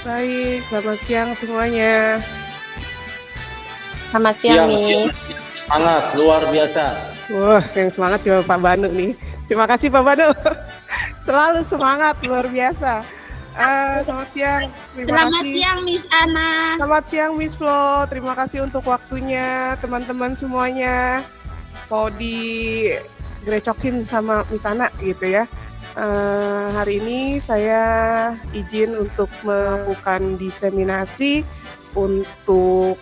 Baik, selamat siang semuanya. Selamat siang, Miss. Semangat, luar biasa. Wah, yang semangat cuma Pak Banu nih. Terima kasih Pak Banu. Selalu semangat, luar biasa. Selamat siang. Selamat siang, Miss Ana. Selamat siang, Miss Flo. Terima kasih untuk waktunya, teman-teman semuanya. Mau digrecokin sama Miss Ana gitu ya. Hari ini saya izin untuk melakukan diseminasi untuk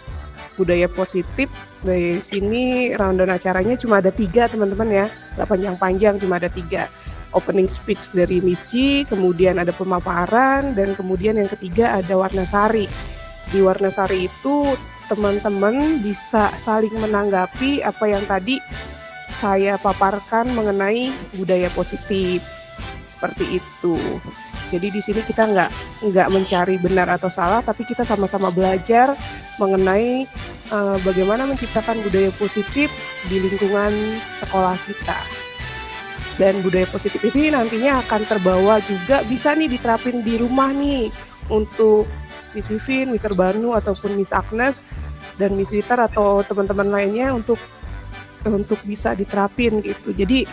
budaya positif. Dari sini rundown acaranya cuma ada 3 teman-teman ya, nggak panjang-panjang, cuma ada 3. Opening speech dari misi, kemudian ada pemaparan, dan kemudian yang ketiga ada warna sari. Di warna sari itu teman-teman bisa saling menanggapi apa yang tadi saya paparkan mengenai budaya positif. Seperti itu. Jadi di sini kita nggak mencari benar atau salah, tapi kita sama-sama belajar mengenai bagaimana menciptakan budaya positif di lingkungan sekolah kita. Dan budaya positif ini nantinya akan terbawa juga, bisa nih diterapin di rumah nih untuk Miss Vivin, Mr. Banu, ataupun Miss Agnes, dan Miss Ritar atau teman-teman lainnya untuk bisa diterapin gitu. Jadi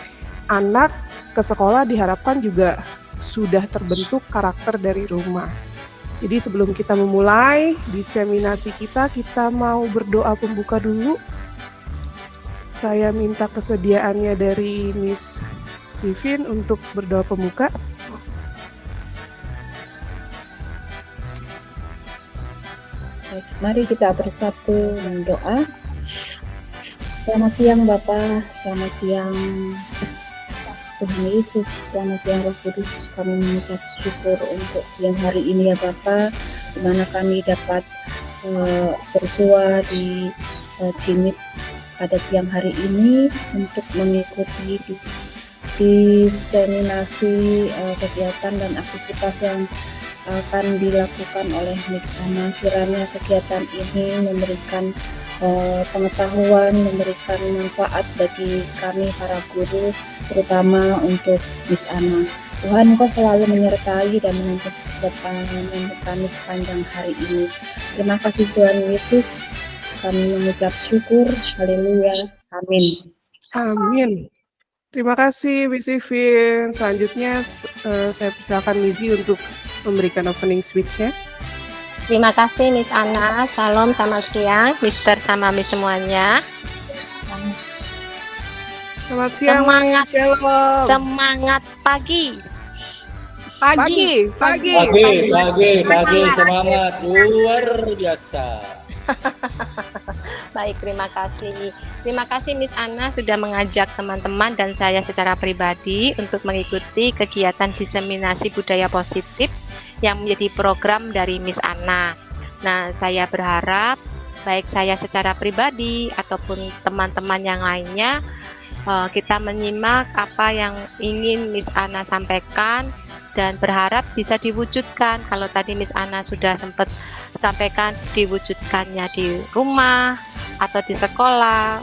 anak ke sekolah diharapkan juga sudah terbentuk karakter dari rumah. Jadi sebelum kita memulai diseminasi kita mau berdoa pembuka dulu. Saya minta kesediaannya dari Miss Vivin untuk berdoa pembuka. Baik, mari kita bersatu berdoa. Selamat siang Bapak, selamat siang Tuhan Yesus, selamat siang Roh Kudus. Kami mengucap syukur untuk siang hari ini ya Bapak, di mana kami dapat bersua di Jimit pada siang hari ini untuk mengikuti diseminasi kegiatan dan aktivitas yang akan dilakukan oleh Miss Ana. Kiranya kegiatan ini memberikan pengetahuan, memberikan manfaat bagi kami para guru, terutama untuk Miss Ana. Tuhan, Engkau selalu menyertai dan menuntut kami sepanjang hari ini. Terima kasih Tuhan Yesus, kami mengucap syukur. Haleluya. Amin. Amin. Terima kasih Miss Vivin. Selanjutnya saya persilakan Mizi untuk memberikan opening speech-nya. Terima kasih Miss Ana. Salam, selamat siang, Mister sama Miss semuanya. Selamat siang, Semangat, Shalom. Semangat pagi. Pagi, Semangat, luar biasa. Baik, terima kasih. Terima kasih Miss Ana sudah mengajak teman-teman dan saya secara pribadi untuk mengikuti kegiatan diseminasi budaya positif yang menjadi program dari Miss Ana. Nah, saya berharap baik saya secara pribadi ataupun teman-teman yang lainnya kita menyimak apa yang ingin Miss Ana sampaikan dan berharap bisa diwujudkan. Kalau tadi Miss Ana sudah sempat sampaikan diwujudkannya di rumah atau di sekolah.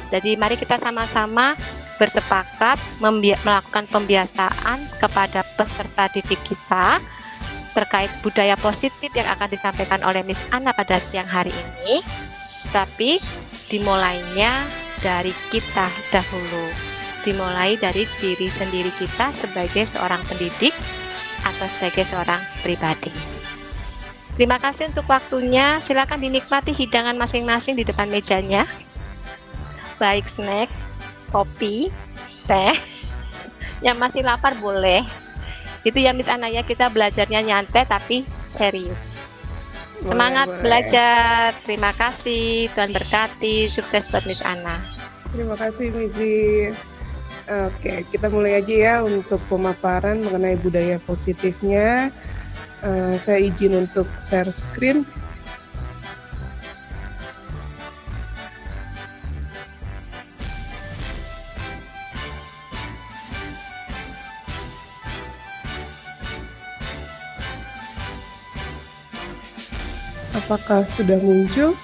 Jadi mari kita sama-sama bersepakat melakukan pembiasaan kepada peserta didik kita terkait budaya positif yang akan disampaikan oleh Miss Ana pada siang hari ini. Tapi dimulainya dari kita dahulu. Dimulai dari diri sendiri kita sebagai seorang pendidik atau sebagai seorang pribadi. Terima kasih untuk waktunya. Silakan dinikmati hidangan masing-masing di depan mejanya. Baik snack, kopi, teh. Yang masih lapar boleh. Itu ya Miss Ana ya, kita belajarnya nyantai tapi serius. Semangat belajar. Terima kasih. Tuhan berkati. Sukses buat Miss Ana. Terima kasih Mizi. Oke, kita mulai aja ya untuk pemaparan mengenai budaya positifnya. Saya izin untuk share screen. Apakah sudah muncul?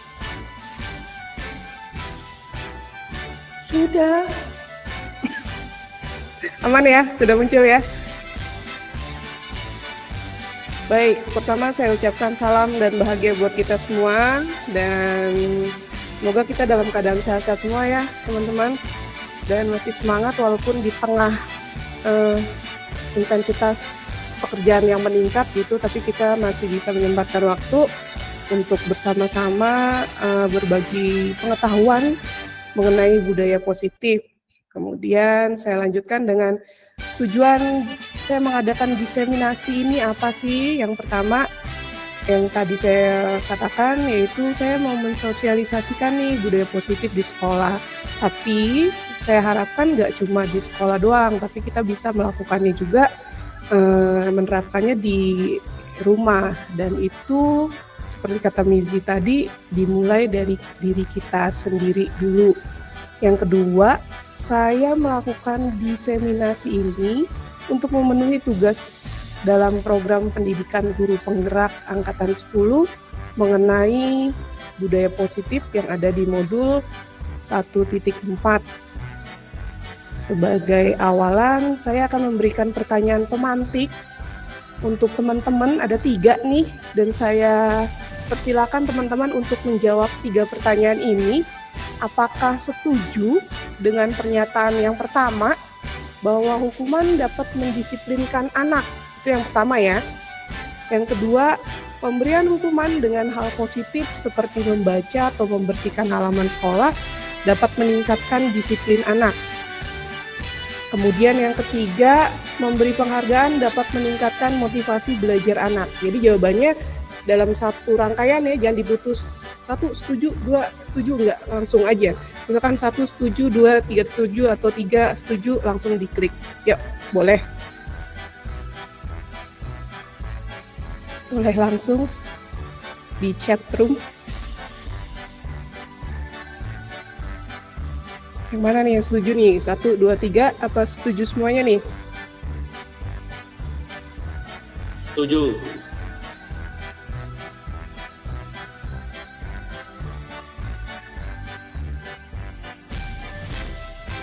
Sudah. Aman ya? Sudah muncul ya? Baik, pertama saya ucapkan salam dan bahagia buat kita semua, dan semoga kita dalam keadaan sehat-sehat semua ya teman-teman, dan masih semangat walaupun di tengah intensitas pekerjaan yang meningkat gitu, tapi kita masih bisa menyempatkan waktu untuk bersama-sama berbagi pengetahuan mengenai budaya positif. Kemudian saya lanjutkan dengan tujuan saya mengadakan diseminasi ini apa sih? Yang pertama, yang tadi saya katakan, yaitu saya mau mensosialisasikan nih budaya positif di sekolah. Tapi saya harapkan nggak cuma di sekolah doang, tapi kita bisa melakukannya juga, menerapkannya di rumah. Dan itu seperti kata Mizi tadi, dimulai dari diri kita sendiri dulu. Yang kedua, saya melakukan diseminasi ini untuk memenuhi tugas dalam program pendidikan guru penggerak angkatan 10 mengenai budaya positif yang ada di modul 1.4. Sebagai awalan, saya akan memberikan pertanyaan pemantik untuk teman-teman, ada 3 nih, dan saya persilakan teman-teman untuk menjawab 3 pertanyaan ini. Apakah setuju dengan pernyataan yang pertama bahwa hukuman dapat mendisiplinkan anak? Itu yang pertama ya. Yang kedua, pemberian hukuman dengan hal positif seperti membaca atau membersihkan halaman sekolah dapat meningkatkan disiplin anak. Kemudian yang ketiga, memberi penghargaan dapat meningkatkan motivasi belajar anak. Jadi jawabannya dalam satu rangkaian ya, jangan diputus 1 setuju, 2 setuju, enggak, langsung aja. Misalkan 1 setuju, 2, 3 setuju, atau 3 setuju, langsung diklik. Yuk, boleh. Boleh langsung di chat room. Yang mana nih yang setuju nih? 1, 2, 3, apa setuju semuanya nih? Setuju.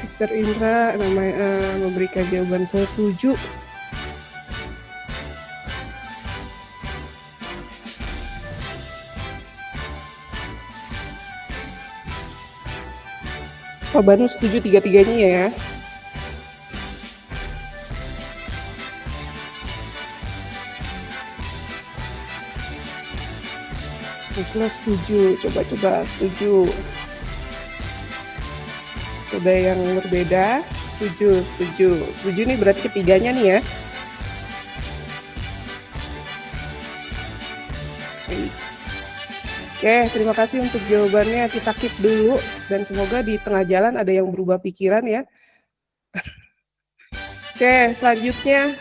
Mr. Indra memberikan jawaban setuju. Pak Banu setuju 3-3-nya ya. Isla setuju, coba setuju. Ada yang berbeda, setuju nih berarti ketiganya nih ya. Oke, terima kasih untuk jawabannya, kita keep dulu dan semoga di tengah jalan ada yang berubah pikiran ya. Oke, selanjutnya.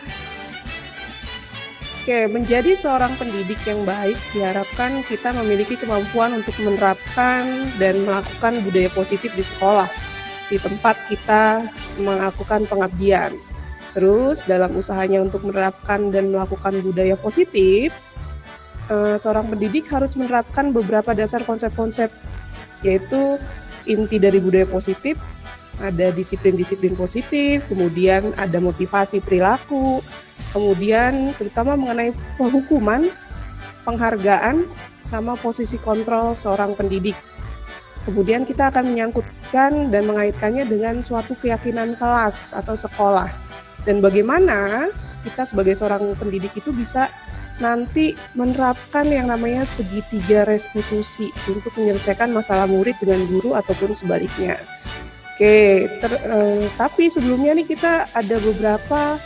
Oke, menjadi seorang pendidik yang baik diharapkan kita memiliki kemampuan untuk menerapkan dan melakukan budaya positif di sekolah, di tempat kita melakukan pengabdian. Terus dalam usahanya untuk menerapkan dan melakukan budaya positif, seorang pendidik harus menerapkan beberapa dasar konsep-konsep, yaitu inti dari budaya positif, ada disiplin-disiplin positif, kemudian ada motivasi perilaku, kemudian terutama mengenai hukuman, penghargaan, sama posisi kontrol seorang pendidik. Kemudian kita akan menyangkutkan dan mengaitkannya dengan suatu keyakinan kelas atau sekolah. Dan bagaimana kita sebagai seorang pendidik itu bisa nanti menerapkan yang namanya segitiga restitusi untuk menyelesaikan masalah murid dengan guru ataupun sebaliknya. Oke, tapi sebelumnya nih kita ada beberapa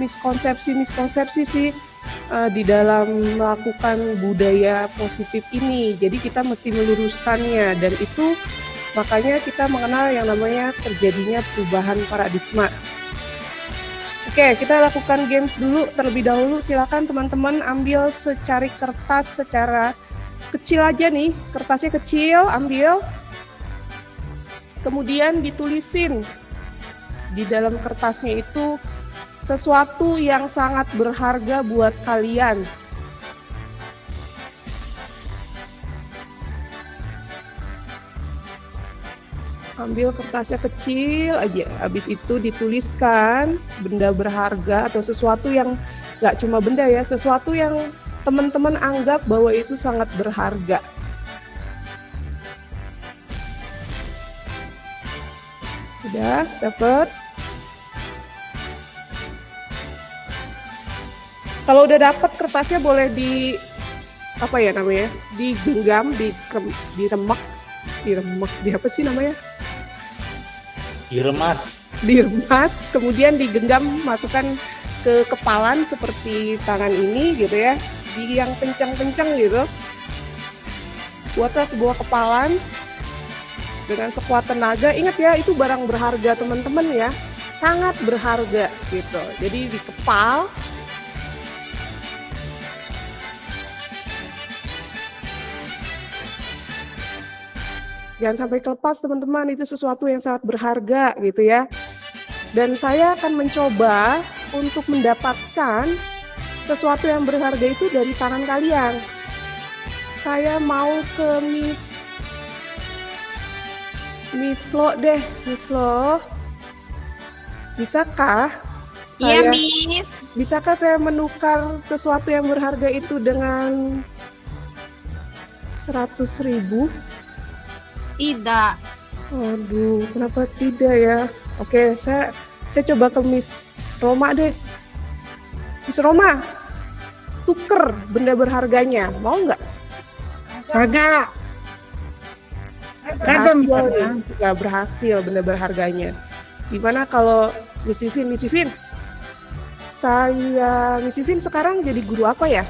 miskonsepsi sih di dalam melakukan budaya positif ini. Jadi kita mesti meluruskannya, dan itu makanya kita mengenal yang namanya terjadinya perubahan paradigma. Oke, kita lakukan games dulu terlebih dahulu. Silakan teman-teman ambil secari kertas secara kecil aja nih. Kertasnya kecil, ambil. Kemudian ditulisin di dalam kertasnya itu sesuatu yang sangat berharga buat kalian. ambil kertasnya kecil aja, habis itu dituliskan benda berharga atau sesuatu yang nggak cuma benda ya, sesuatu yang teman-teman anggap bahwa itu sangat berharga. Udah, dapat? Kalau udah dapat kertasnya boleh apa ya namanya? Digenggam, diremek, di apa sih namanya? Diremas, kemudian digenggam, masukkan ke kepalan seperti tangan ini gitu ya, yang kencang-kencang gitu. Buatlah sebuah kepalan dengan sekuat tenaga. Ingat ya, itu barang berharga teman-teman ya, sangat berharga gitu. Jadi dikepal. Jangan sampai kelepas teman-teman, itu sesuatu yang sangat berharga gitu ya. Dan saya akan mencoba untuk mendapatkan sesuatu yang berharga itu dari tangan kalian. Saya mau ke Miss Flo deh, Miss Flo. Bisakah Iya, Miss. Bisakah saya menukar sesuatu yang berharga itu dengan 100.000? Tidak. Waduh, kenapa tidak ya? Oke, saya coba ke Miss Roma deh. Miss Roma, tuker benda berharganya, mau nggak? Kagak. Nggak berhasil benda berharganya. Gimana kalau Miss Vivin? Miss Vivin sekarang jadi guru apa ya?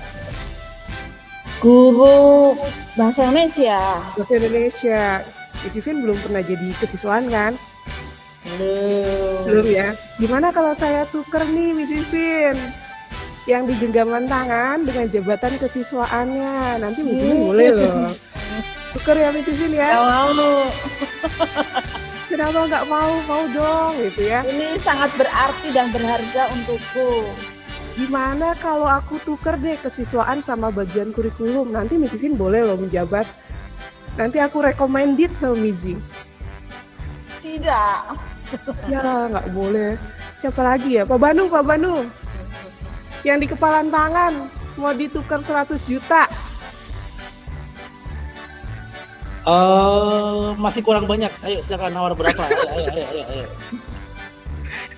Guru bahasa Indonesia. Bahasa Indonesia. Miss Vivin belum pernah jadi kesiswaan kan? Belum ya. Gimana kalau saya tuker nih Miss Vivin? Yang di genggaman tangan dengan jabatan kesiswaannya. Nanti Miss Vivin boleh loh. Tuker ya Miss Vivin ya? Gak mau. Kenapa nggak mau? Mau dong gitu ya. Ini sangat berarti dan berharga untukku. Gimana kalau aku tuker deh kesiswaan sama bagian kurikulum? Nanti Miss Vivin boleh loh menjabat. Nanti aku recommended sama Mizi. Tidak. Ya nggak boleh. Siapa lagi ya? Pak Banu. Yang di kepalan tangan mau ditukar 100 juta. Masih kurang banyak. Ayo silakan nawar berapa? Ayo.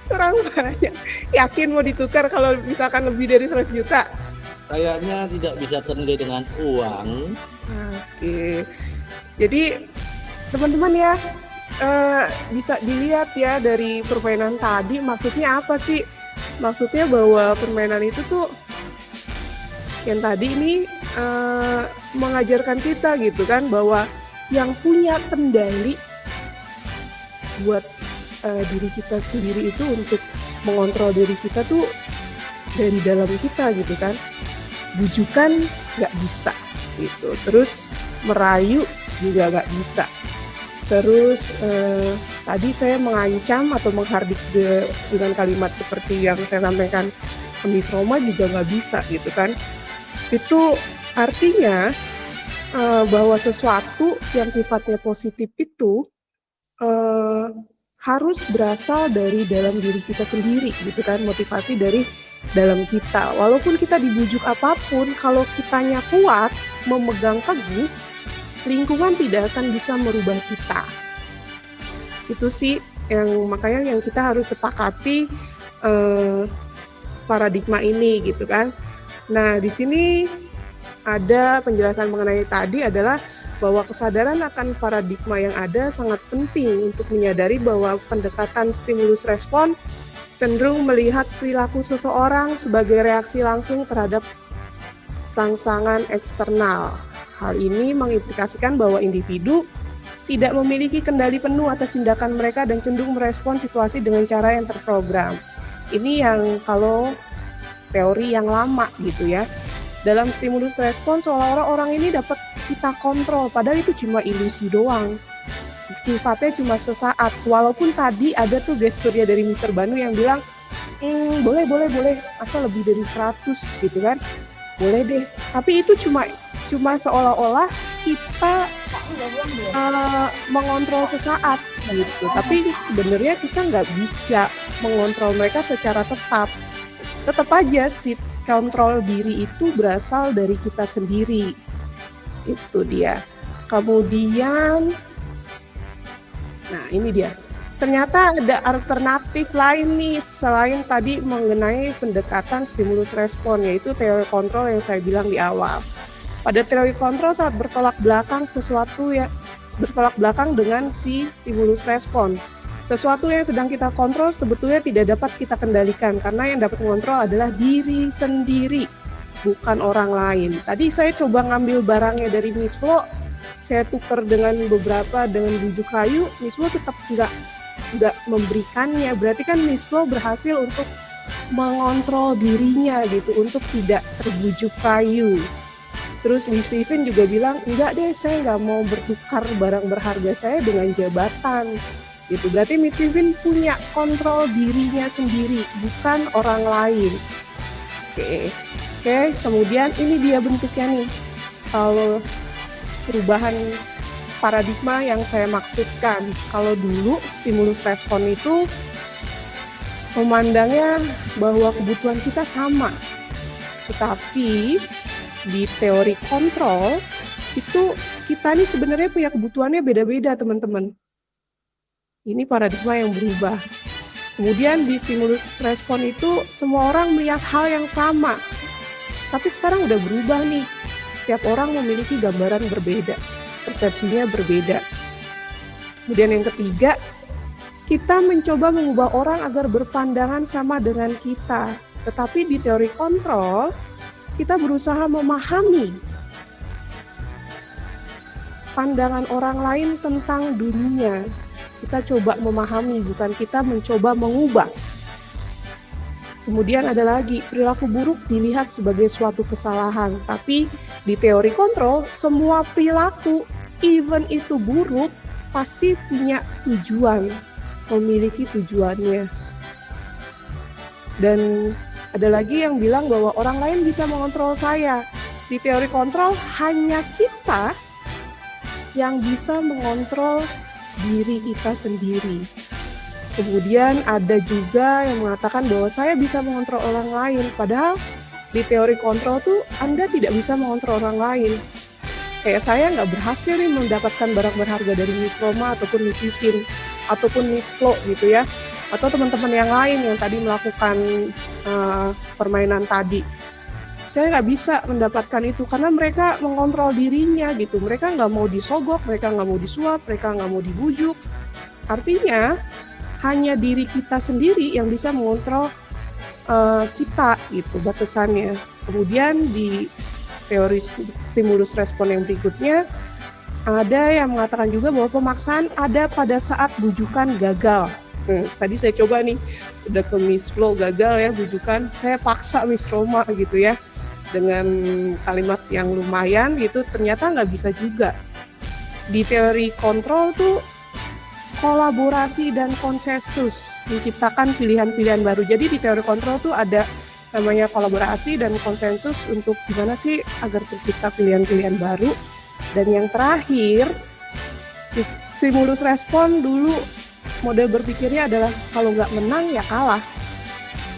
Kurang banyak. Yakin mau ditukar kalau misalkan lebih dari 100 juta? Kayaknya tidak bisa ternilai dengan uang. Oke. Jadi teman-teman ya, bisa dilihat ya dari permainan tadi, maksudnya apa sih? Maksudnya bahwa permainan itu tuh yang tadi ini mengajarkan kita gitu kan, bahwa yang punya kendali buat diri kita sendiri itu untuk mengontrol diri kita tuh dari dalam kita gitu kan. Bujukan nggak bisa gitu, terus merayu juga nggak bisa. Terus tadi saya mengancam atau menghardik dengan kalimat seperti yang saya sampaikan ke Miss Roma juga nggak bisa gitu kan. Itu artinya bahwa sesuatu yang sifatnya positif itu harus berasal dari dalam diri kita sendiri gitu kan, motivasi dari dalam kita. Walaupun kita dibujuk apapun, kalau kitanya kuat, memegang teguh, lingkungan tidak akan bisa merubah kita. Itu sih makanya yang kita harus sepakati paradigma ini gitu kan. Nah, di sini ada penjelasan mengenai tadi adalah bahwa kesadaran akan paradigma yang ada sangat penting untuk menyadari bahwa pendekatan stimulus respon cenderung melihat perilaku seseorang sebagai reaksi langsung terhadap rangsangan eksternal. Hal ini mengimplikasikan bahwa individu tidak memiliki kendali penuh atas tindakan mereka dan cenderung merespon situasi dengan cara yang terprogram. Ini yang kalau teori yang lama gitu ya. Dalam stimulus respon seolah-olah orang ini dapat kita kontrol, padahal itu cuma ilusi doang. Sifatnya cuma sesaat, walaupun tadi ada tuh gesturnya dari Mr. Banu yang bilang, boleh, asal lebih dari 100 gitu kan, boleh deh. Tapi itu cuma seolah-olah kita mengontrol sesaat gitu. Tapi sebenarnya kita nggak bisa mengontrol mereka secara tetap. Tetap aja si kontrol diri itu berasal dari kita sendiri. Itu dia. Kemudian, nah ini dia. Ternyata ada alternatif lain nih selain tadi mengenai pendekatan stimulus respon, yaitu teori kontrol yang saya bilang di awal. Pada teori kontrol saat bertolak belakang dengan si stimulus respon. Sesuatu yang sedang kita kontrol sebetulnya tidak dapat kita kendalikan karena yang dapat mengontrol adalah diri sendiri, bukan orang lain. Tadi saya coba ngambil barangnya dari Miss Flo, saya tukar dengan beberapa dengan bujuk rayu, Miss Flo tetap nggak memberikannya. Berarti kan Miss Flo berhasil untuk mengontrol dirinya gitu, untuk tidak terbujuk rayu. Terus Miss Steven juga bilang, enggak deh, saya nggak mau bertukar barang berharga saya dengan jabatan. Gitu. Berarti Miss Steven punya kontrol dirinya sendiri, bukan orang lain. Oke. Kemudian ini dia bentuknya nih. Kalau perubahan paradigma yang saya maksudkan, kalau dulu stimulus respon itu memandangnya bahwa kebutuhan kita sama. Tetapi di teori kontrol itu kita nih sebenarnya punya kebutuhannya beda-beda, teman-teman. Ini paradigma yang berubah. Kemudian di stimulus respon itu semua orang melihat hal yang sama. Tapi sekarang udah berubah nih. Setiap orang memiliki gambaran berbeda, persepsinya berbeda. Kemudian yang ketiga, kita mencoba mengubah orang agar berpandangan sama dengan kita. Tetapi di teori kontrol, kita berusaha memahami pandangan orang lain tentang dunia. Kita coba memahami, bukan kita mencoba mengubah. Kemudian ada lagi, perilaku buruk dilihat sebagai suatu kesalahan. Tapi di teori kontrol, semua perilaku, even itu buruk, pasti punya tujuan, memiliki tujuannya. Dan ada lagi yang bilang bahwa orang lain bisa mengontrol saya. Di teori kontrol, hanya kita yang bisa mengontrol diri kita sendiri. Kemudian ada juga yang mengatakan bahwa saya bisa mengontrol orang lain, padahal di teori kontrol tuh Anda tidak bisa mengontrol orang lain. Kayak saya nggak berhasil nih mendapatkan barang berharga dari Miss Roma ataupun Miss Vivin ataupun Miss Flo gitu ya, atau teman-teman yang lain yang tadi melakukan permainan tadi. Saya nggak bisa mendapatkan itu karena mereka mengontrol dirinya gitu. Mereka nggak mau disogok, mereka nggak mau disuap, mereka nggak mau dibujuk. Artinya hanya diri kita sendiri yang bisa mengontrol kita gitu batasannya. Kemudian di teori stimulus respon yang berikutnya ada yang mengatakan juga bahwa pemaksaan ada pada saat bujukan gagal. Tadi saya coba nih, udah ke Miss Flo gagal ya bujukan, saya paksa Miss Roma gitu ya. Dengan kalimat yang lumayan gitu, ternyata nggak bisa juga. Di teori kontrol tuh kolaborasi dan konsensus menciptakan pilihan-pilihan baru. Jadi di teori kontrol tuh ada namanya kolaborasi dan konsensus untuk gimana sih agar tercipta pilihan-pilihan baru. Dan yang terakhir, stimulus respon dulu model berpikirnya adalah kalau nggak menang ya kalah.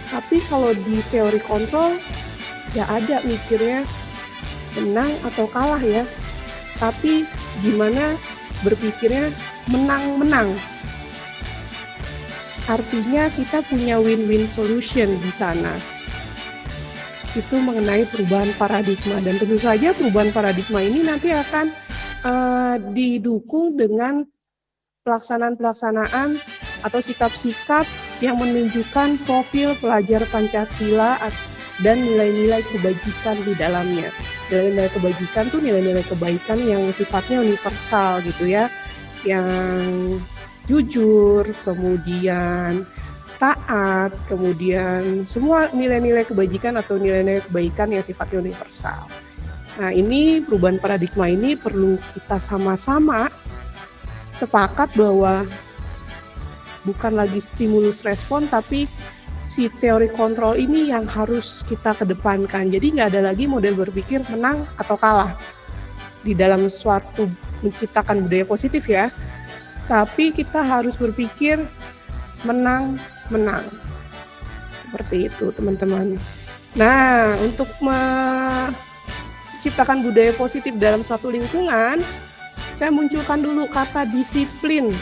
Tapi kalau di teori kontrol ya ada mikirnya menang atau kalah ya. Tapi gimana berpikirnya menang-menang. Artinya kita punya win-win solution di sana. Itu mengenai perubahan paradigma, dan tentu saja perubahan paradigma ini nanti akan didukung dengan pelaksanaan-pelaksanaan atau sikap-sikap yang menunjukkan profil pelajar Pancasila dan nilai-nilai kebajikan di dalamnya. Nilai-nilai kebajikan tuh nilai-nilai kebaikan yang sifatnya universal gitu ya, yang jujur, kemudian taat, kemudian semua nilai-nilai kebajikan atau nilai-nilai kebaikan yang sifatnya universal. Nah, ini perubahan paradigma ini perlu kita sama-sama sepakat bahwa bukan lagi stimulus respon, tapi si teori kontrol ini yang harus kita kedepankan. Jadi nggak ada lagi model berpikir menang atau kalah di dalam suatu menciptakan budaya positif ya. tapi kita harus berpikir menang. Seperti itu, teman-teman. Nah, untuk menciptakan budaya positif dalam suatu lingkungan, saya munculkan dulu kata disiplin.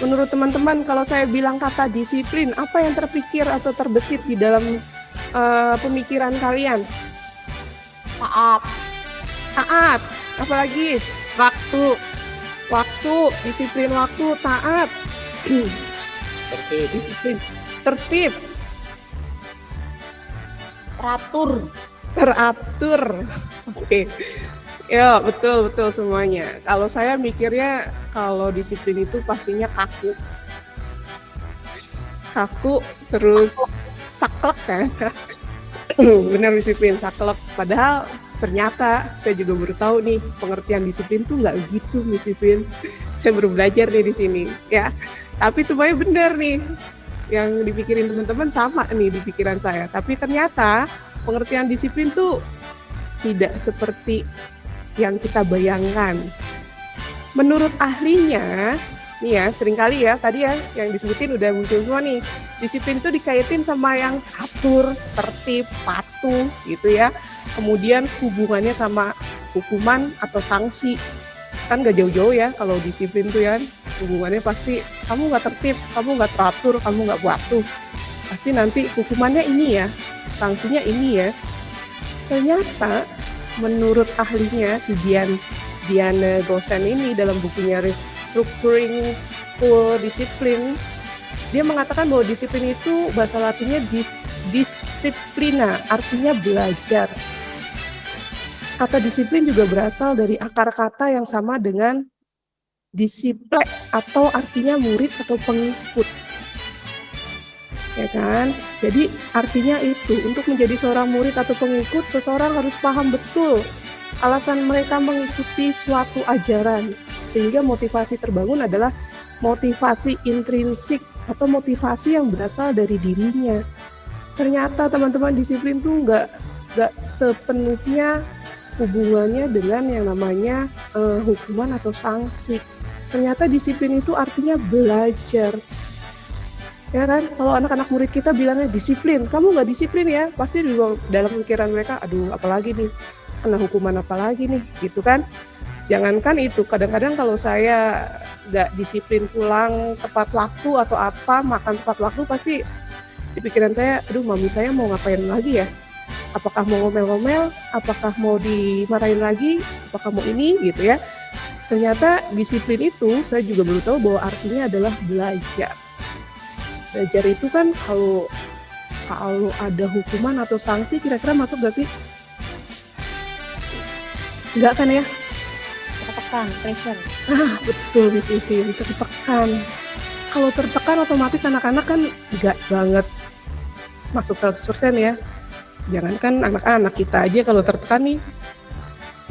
Menurut teman-teman, kalau saya bilang kata disiplin, apa yang terpikir atau terbesit di dalam pemikiran kalian? Taat. Apalagi? Waktu, disiplin waktu, taat. Disiplin, tertib. Teratur. Oke. Ya, betul semuanya. Kalau saya mikirnya kalau disiplin itu pastinya kaku terus saklek kan. Benar, disiplin saklek. Padahal ternyata saya juga baru tahu nih pengertian disiplin tuh nggak gitu, Miss Ivin. Saya baru belajar nih di sini ya. Tapi semuanya benar nih. Yang dipikirin teman-teman sama nih di pikiran saya. Tapi ternyata pengertian disiplin tuh tidak seperti yang kita bayangkan. Menurut ahlinya, nih ya, seringkali ya, tadi ya yang disebutin udah muncul semua nih. Disiplin itu dikaitin sama yang atur, tertib, patuh gitu ya. Kemudian hubungannya sama hukuman atau sanksi. Kan gak jauh-jauh ya kalau disiplin tuh ya. Hubungannya pasti kamu gak tertib, kamu gak teratur, kamu gak patuh. Pasti nanti hukumannya ini ya, sanksinya ini ya. Ternyata menurut ahlinya si Diana Gosen ini dalam bukunya Restructuring School Discipline, dia mengatakan bahwa disiplin itu bahasa latinnya disciplina, artinya belajar. Kata disiplin juga berasal dari akar kata yang sama dengan disiple atau artinya murid atau pengikut. Ya kan? Jadi artinya itu, untuk menjadi seorang murid atau pengikut, seseorang harus paham betul alasan mereka mengikuti suatu ajaran, sehingga motivasi terbangun adalah motivasi intrinsik atau motivasi yang berasal dari dirinya. Ternyata teman-teman, disiplin tuh nggak sepenuhnya hubungannya dengan yang namanya hukuman atau sanksi. Ternyata disiplin itu artinya belajar. Ya kan, kalau anak-anak murid kita bilangnya disiplin, kamu nggak disiplin ya, pasti di dalam pikiran mereka, aduh apalagi nih, kena hukuman apalagi nih, gitu kan. Jangankan itu, kadang-kadang kalau saya nggak disiplin pulang tepat waktu atau apa, makan tepat waktu, pasti di pikiran saya, aduh mami saya mau ngapain lagi ya, apakah mau ngomel-ngomel, apakah mau dimarahin lagi, apakah mau ini gitu ya. Ternyata disiplin itu saya juga baru tahu bahwa artinya adalah belajar. Belajar itu kan kalau ada hukuman atau sanksi, kira-kira masuk gak sih? Enggak kan ya? Tertekan, pressure. Betul Miss Ivin, tertekan. Kalau tertekan otomatis anak-anak kan enggak banget masuk 100% ya. Jangankan anak-anak, kita aja kalau tertekan nih,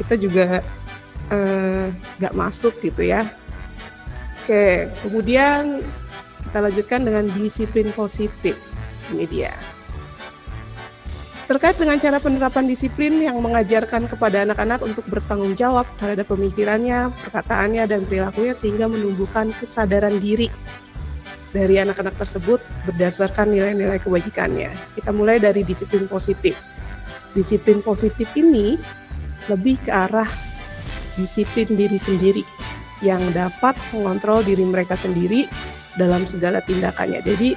kita juga enggak masuk gitu ya. Oke, kemudian kita lanjutkan dengan disiplin positif. Ini dia. Terkait dengan cara penerapan disiplin yang mengajarkan kepada anak-anak untuk bertanggung jawab terhadap pemikirannya, perkataannya, dan perilakunya sehingga menumbuhkan kesadaran diri dari anak-anak tersebut berdasarkan nilai-nilai kebajikannya. Kita mulai dari disiplin positif. Disiplin positif ini lebih ke arah disiplin diri sendiri yang dapat mengontrol diri mereka sendiri dalam segala tindakannya. Jadi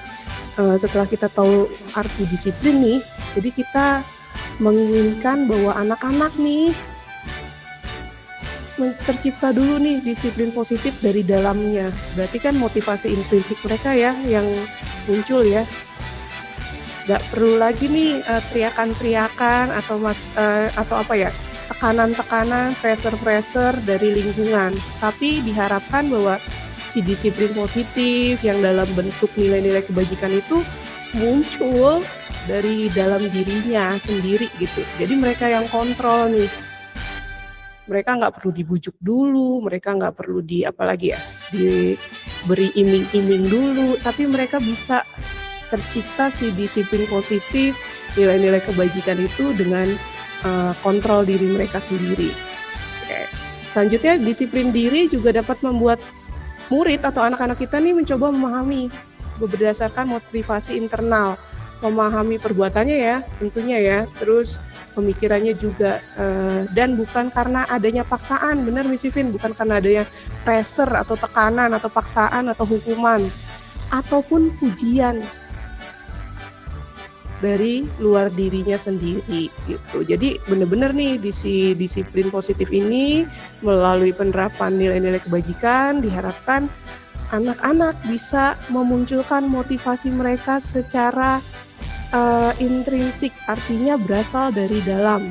setelah kita tahu arti disiplin nih, jadi kita menginginkan bahwa anak-anak nih tercipta dulu nih disiplin positif dari dalamnya. Berarti kan motivasi intrinsik mereka ya yang muncul ya. Gak perlu lagi nih teriakan-teriakan atau apa ya, tekanan-tekanan, pressure-pressure dari lingkungan. Tapi diharapkan bahwa si disiplin positif yang dalam bentuk nilai-nilai kebajikan itu muncul dari dalam dirinya sendiri gitu. Jadi mereka yang kontrol nih. Mereka nggak perlu dibujuk dulu, mereka nggak perlu diberi iming-iming dulu, tapi mereka bisa tercipta si disiplin positif, nilai-nilai kebajikan itu dengan kontrol diri mereka sendiri. Oke. Selanjutnya, disiplin diri juga dapat membuat murid atau anak-anak kita nih mencoba memahami berdasarkan motivasi internal, memahami perbuatannya ya tentunya ya, terus pemikirannya juga, dan bukan karena adanya paksaan, benar Miss Vivin, bukan karena adanya pressure atau tekanan atau paksaan atau hukuman ataupun pujian dari luar dirinya sendiri gitu. Jadi benar-benar nih disiplin positif ini melalui penerapan nilai-nilai kebajikan diharapkan anak-anak bisa memunculkan motivasi mereka secara intrinsik, artinya berasal dari dalam.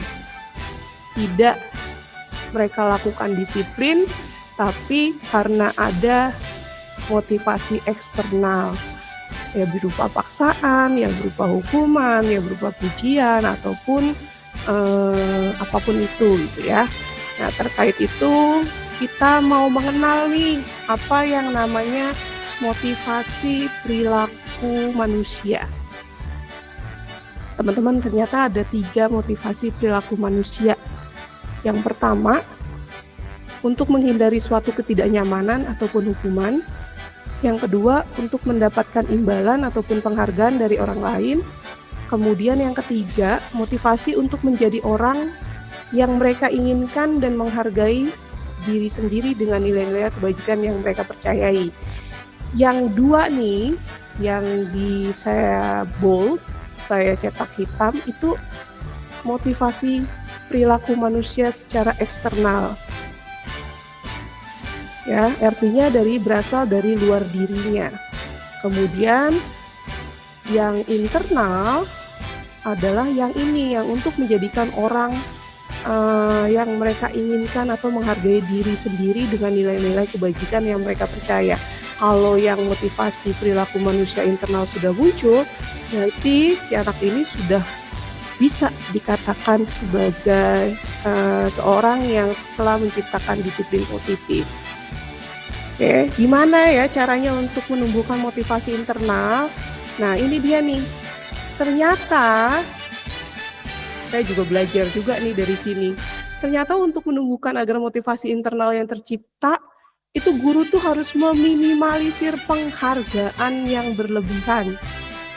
Tidak mereka lakukan disiplin tapi karena ada motivasi eksternal. Ya berupa paksaan, yang berupa hukuman, yang berupa pujian ataupun apapun itu gitu ya. Nah, terkait itu kita mau mengenal nih apa yang namanya motivasi perilaku manusia. Teman-teman, ternyata ada 3 motivasi perilaku manusia. Yang pertama, untuk menghindari suatu ketidaknyamanan ataupun hukuman. Yang kedua, untuk mendapatkan imbalan ataupun penghargaan dari orang lain. Kemudian yang ketiga, motivasi untuk menjadi orang yang mereka inginkan dan menghargai diri sendiri dengan nilai-nilai kebajikan yang mereka percayai. Yang 2 nih, yang saya bold, saya cetak hitam, itu motivasi perilaku manusia secara eksternal. Ya, artinya berasal dari luar dirinya. Kemudian yang internal adalah yang ini, yang untuk menjadikan orang yang mereka inginkan atau menghargai diri sendiri dengan nilai-nilai kebajikan yang mereka percaya. Kalau yang motivasi perilaku manusia internal sudah muncul, berarti si anak ini sudah bisa dikatakan sebagai seorang yang telah menciptakan disiplin positif. Oke, gimana ya caranya untuk menumbuhkan motivasi internal? Nah, ini dia nih. Ternyata saya juga belajar juga nih dari sini. Ternyata untuk menumbuhkan agar motivasi internal yang tercipta, itu guru tuh harus meminimalisir penghargaan yang berlebihan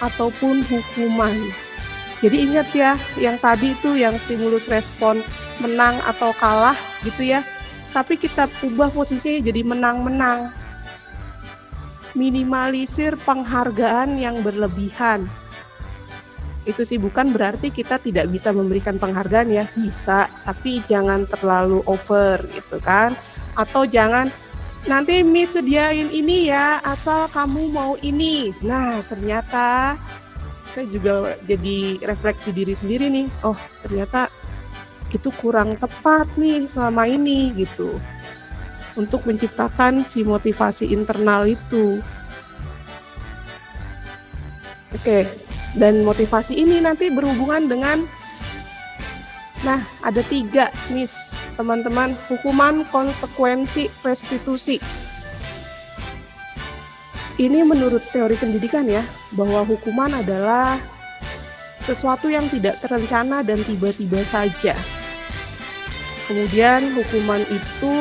ataupun hukuman. Jadi ingat ya, yang tadi itu yang stimulus respon menang atau kalah gitu ya. Tapi kita ubah posisinya jadi menang-menang. Minimalisir penghargaan yang berlebihan. Itu sih bukan berarti kita tidak bisa memberikan penghargaan ya, bisa, tapi jangan terlalu over gitu kan. Atau jangan nanti Miss sediain ini ya, asal kamu mau ini. Nah, ternyata saya juga jadi refleksi diri sendiri nih. Oh, ternyata itu kurang tepat nih selama ini gitu untuk menciptakan si motivasi internal itu. Oke, dan motivasi ini nanti berhubungan dengan ada 3 Miss teman-teman, hukuman, konsekuensi, restitusi. Ini menurut teori pendidikan ya, bahwa hukuman adalah sesuatu yang tidak terencana dan tiba-tiba saja. Kemudian hukuman itu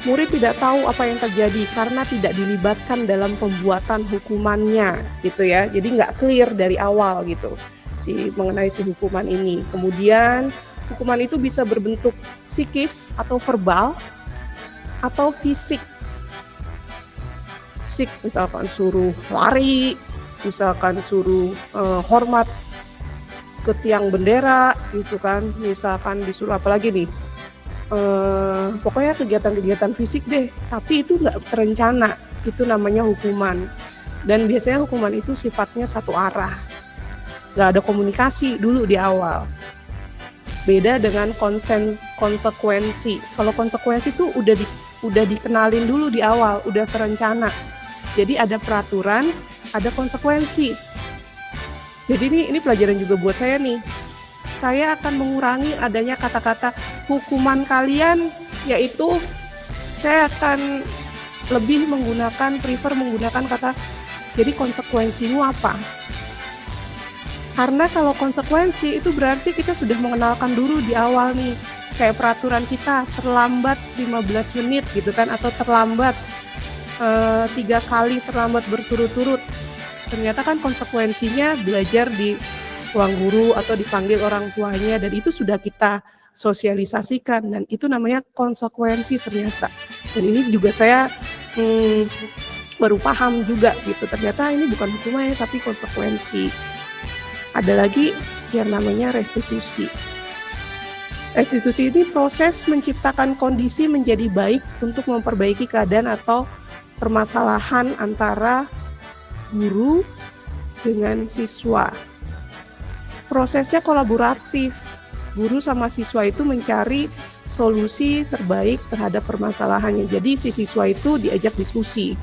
murid tidak tahu apa yang terjadi karena tidak dilibatkan dalam pembuatan hukumannya gitu ya. Jadi nggak clear dari awal gitu mengenai si hukuman ini. Kemudian hukuman itu bisa berbentuk psikis atau verbal atau fisik. Fisik misalkan suruh lari, misalkan suruh hormat ke tiang bendera gitu kan, misalkan disuruh apa lagi nih, pokoknya kegiatan-kegiatan fisik deh, tapi itu nggak terencana, itu namanya hukuman. Dan biasanya hukuman itu sifatnya satu arah, nggak ada komunikasi dulu di awal. Beda dengan konsekuensi. Kalau konsekuensi itu udah dikenalin dulu di awal, udah terencana. Jadi ada peraturan, ada konsekuensi. Jadi ini pelajaran juga buat saya nih. Saya akan mengurangi adanya kata-kata hukuman kalian, yaitu saya akan lebih prefer menggunakan kata jadi konsekuensimu apa. Karena kalau konsekuensi itu berarti kita sudah mengenalkan dulu di awal nih. kayak peraturan kita terlambat 15 menit gitu kan, atau terlambat 3 kali terlambat berturut-turut. Ternyata kan konsekuensinya belajar di ruang guru atau dipanggil orang tuanya, dan itu sudah kita sosialisasikan, dan itu namanya konsekuensi ternyata. Dan ini juga saya baru paham juga gitu, ternyata ini bukan hukuman ya, tapi konsekuensi. Ada lagi yang namanya restitusi. Restitusi ini proses menciptakan kondisi menjadi baik untuk memperbaiki keadaan atau permasalahan antara guru dengan siswa. Prosesnya kolaboratif. Guru sama siswa itu mencari solusi terbaik terhadap permasalahannya. Jadi si siswa itu diajak diskusi.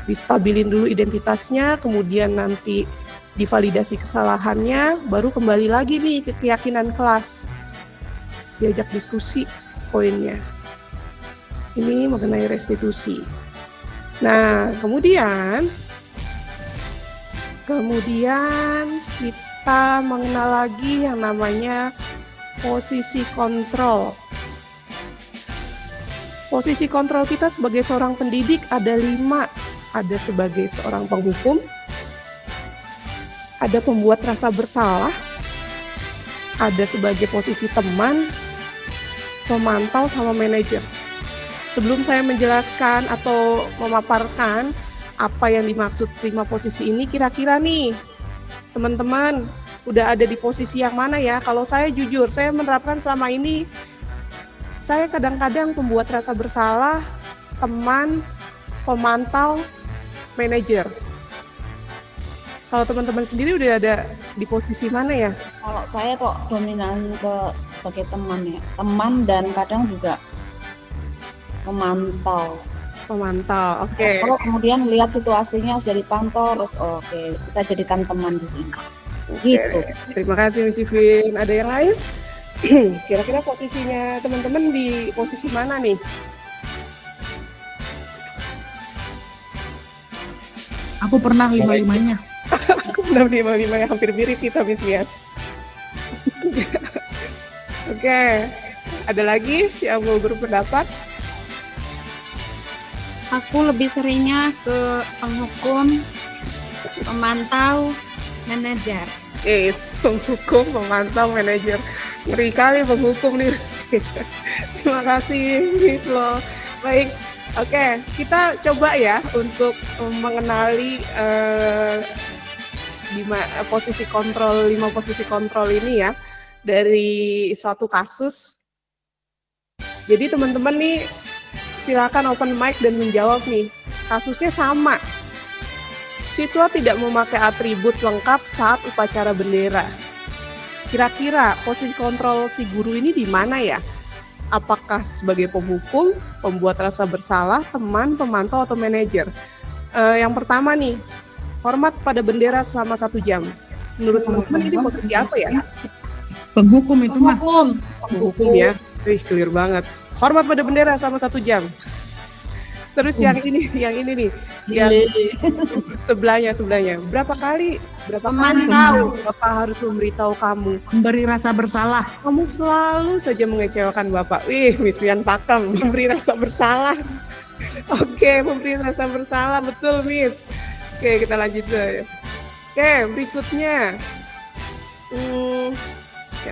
Distabilin dulu identitasnya, kemudian nanti divalidasi kesalahannya, baru kembali lagi nih ke keyakinan kelas. Diajak diskusi poinnya. Ini mengenai restitusi. Nah, kemudian kita mengenal lagi yang namanya posisi kontrol. Posisi kontrol kita sebagai seorang pendidik ada 5. Ada sebagai seorang penghukum, ada pembuat rasa bersalah, ada sebagai posisi teman, pemantau, sama manajer. Sebelum saya menjelaskan atau memaparkan apa yang dimaksud 5 posisi ini, kira-kira nih teman-teman udah ada di posisi yang mana ya? Kalau saya jujur, saya menerapkan selama ini, saya kadang-kadang pembuat rasa bersalah, teman, pemantau, manajer. Kalau teman-teman sendiri udah ada di posisi mana ya? Kalau saya kok dominan sebagai teman ya, teman dan kadang juga memantau. Pemantau, oke. Kalau kemudian lihat situasinya sudah dipantau, terus oke, kita jadikan teman dulu. Gitu. Terima kasih Miss Ivin. Ada yang lain? Kira-kira posisinya teman-teman di posisi mana nih? Aku pernah 5-5-nya. Udah 5-5 yang hampir mirip kita, Miss Mia. Oke, ada lagi yang mau berpendapat? Aku lebih seringnya ke penghukum, pemantau, manajer. Penghukum, pemantau, manajer. Ngeri kali penghukum nih. Terima kasih, Miss Flo. Baik, oke, kita coba ya untuk mengenali 5 posisi kontrol ini ya, dari suatu kasus. Jadi teman-teman nih silakan open mic dan menjawab nih. Kasusnya sama. Siswa tidak memakai atribut lengkap saat upacara bendera. Kira-kira posisi kontrol si guru ini di mana ya? Apakah sebagai penghukum, pembuat rasa bersalah, teman, pemantau, atau manajer? Yang pertama nih, hormat pada bendera selama 1 jam. Menurut teman-teman ini posisi apa ya? Penghukum itu mah. Penghukum ya. Clear banget. Hormat pada bendera selama 1 jam. Terus yang ini nih, yang sebelahnya. Berapa kali Pemantau. Bapak harus memberitahu kamu? Memberi rasa bersalah. Kamu selalu saja mengecewakan Bapak. Miss Wian pakem, memberi rasa bersalah. Oke, memberi rasa bersalah, betul Miss. Oke, kita lanjut dulu. Oke, berikutnya.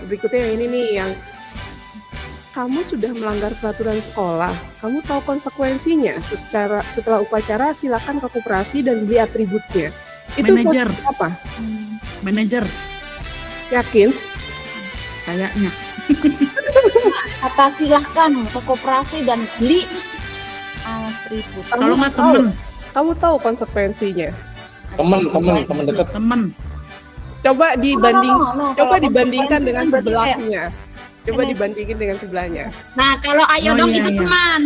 Berikutnya yang ini nih, yang kamu sudah melanggar peraturan sekolah, kamu tahu konsekuensinya. Setelah upacara, silakan ke koperasi dan beli atributnya. Itu Manajer. apa? Manajer. Yakin? Kayaknya. Kata silahkan ke koperasi dan beli atribut. Kalau nggak temen. Kamu tahu konsekuensinya. Teman dekat. Temen. Coba dibandingkan dengan berarti sebelahnya. Coba ini. dibandingin dengan sebelahnya. Nah, kalau ayo Oh, dong iya, itu iya. teman.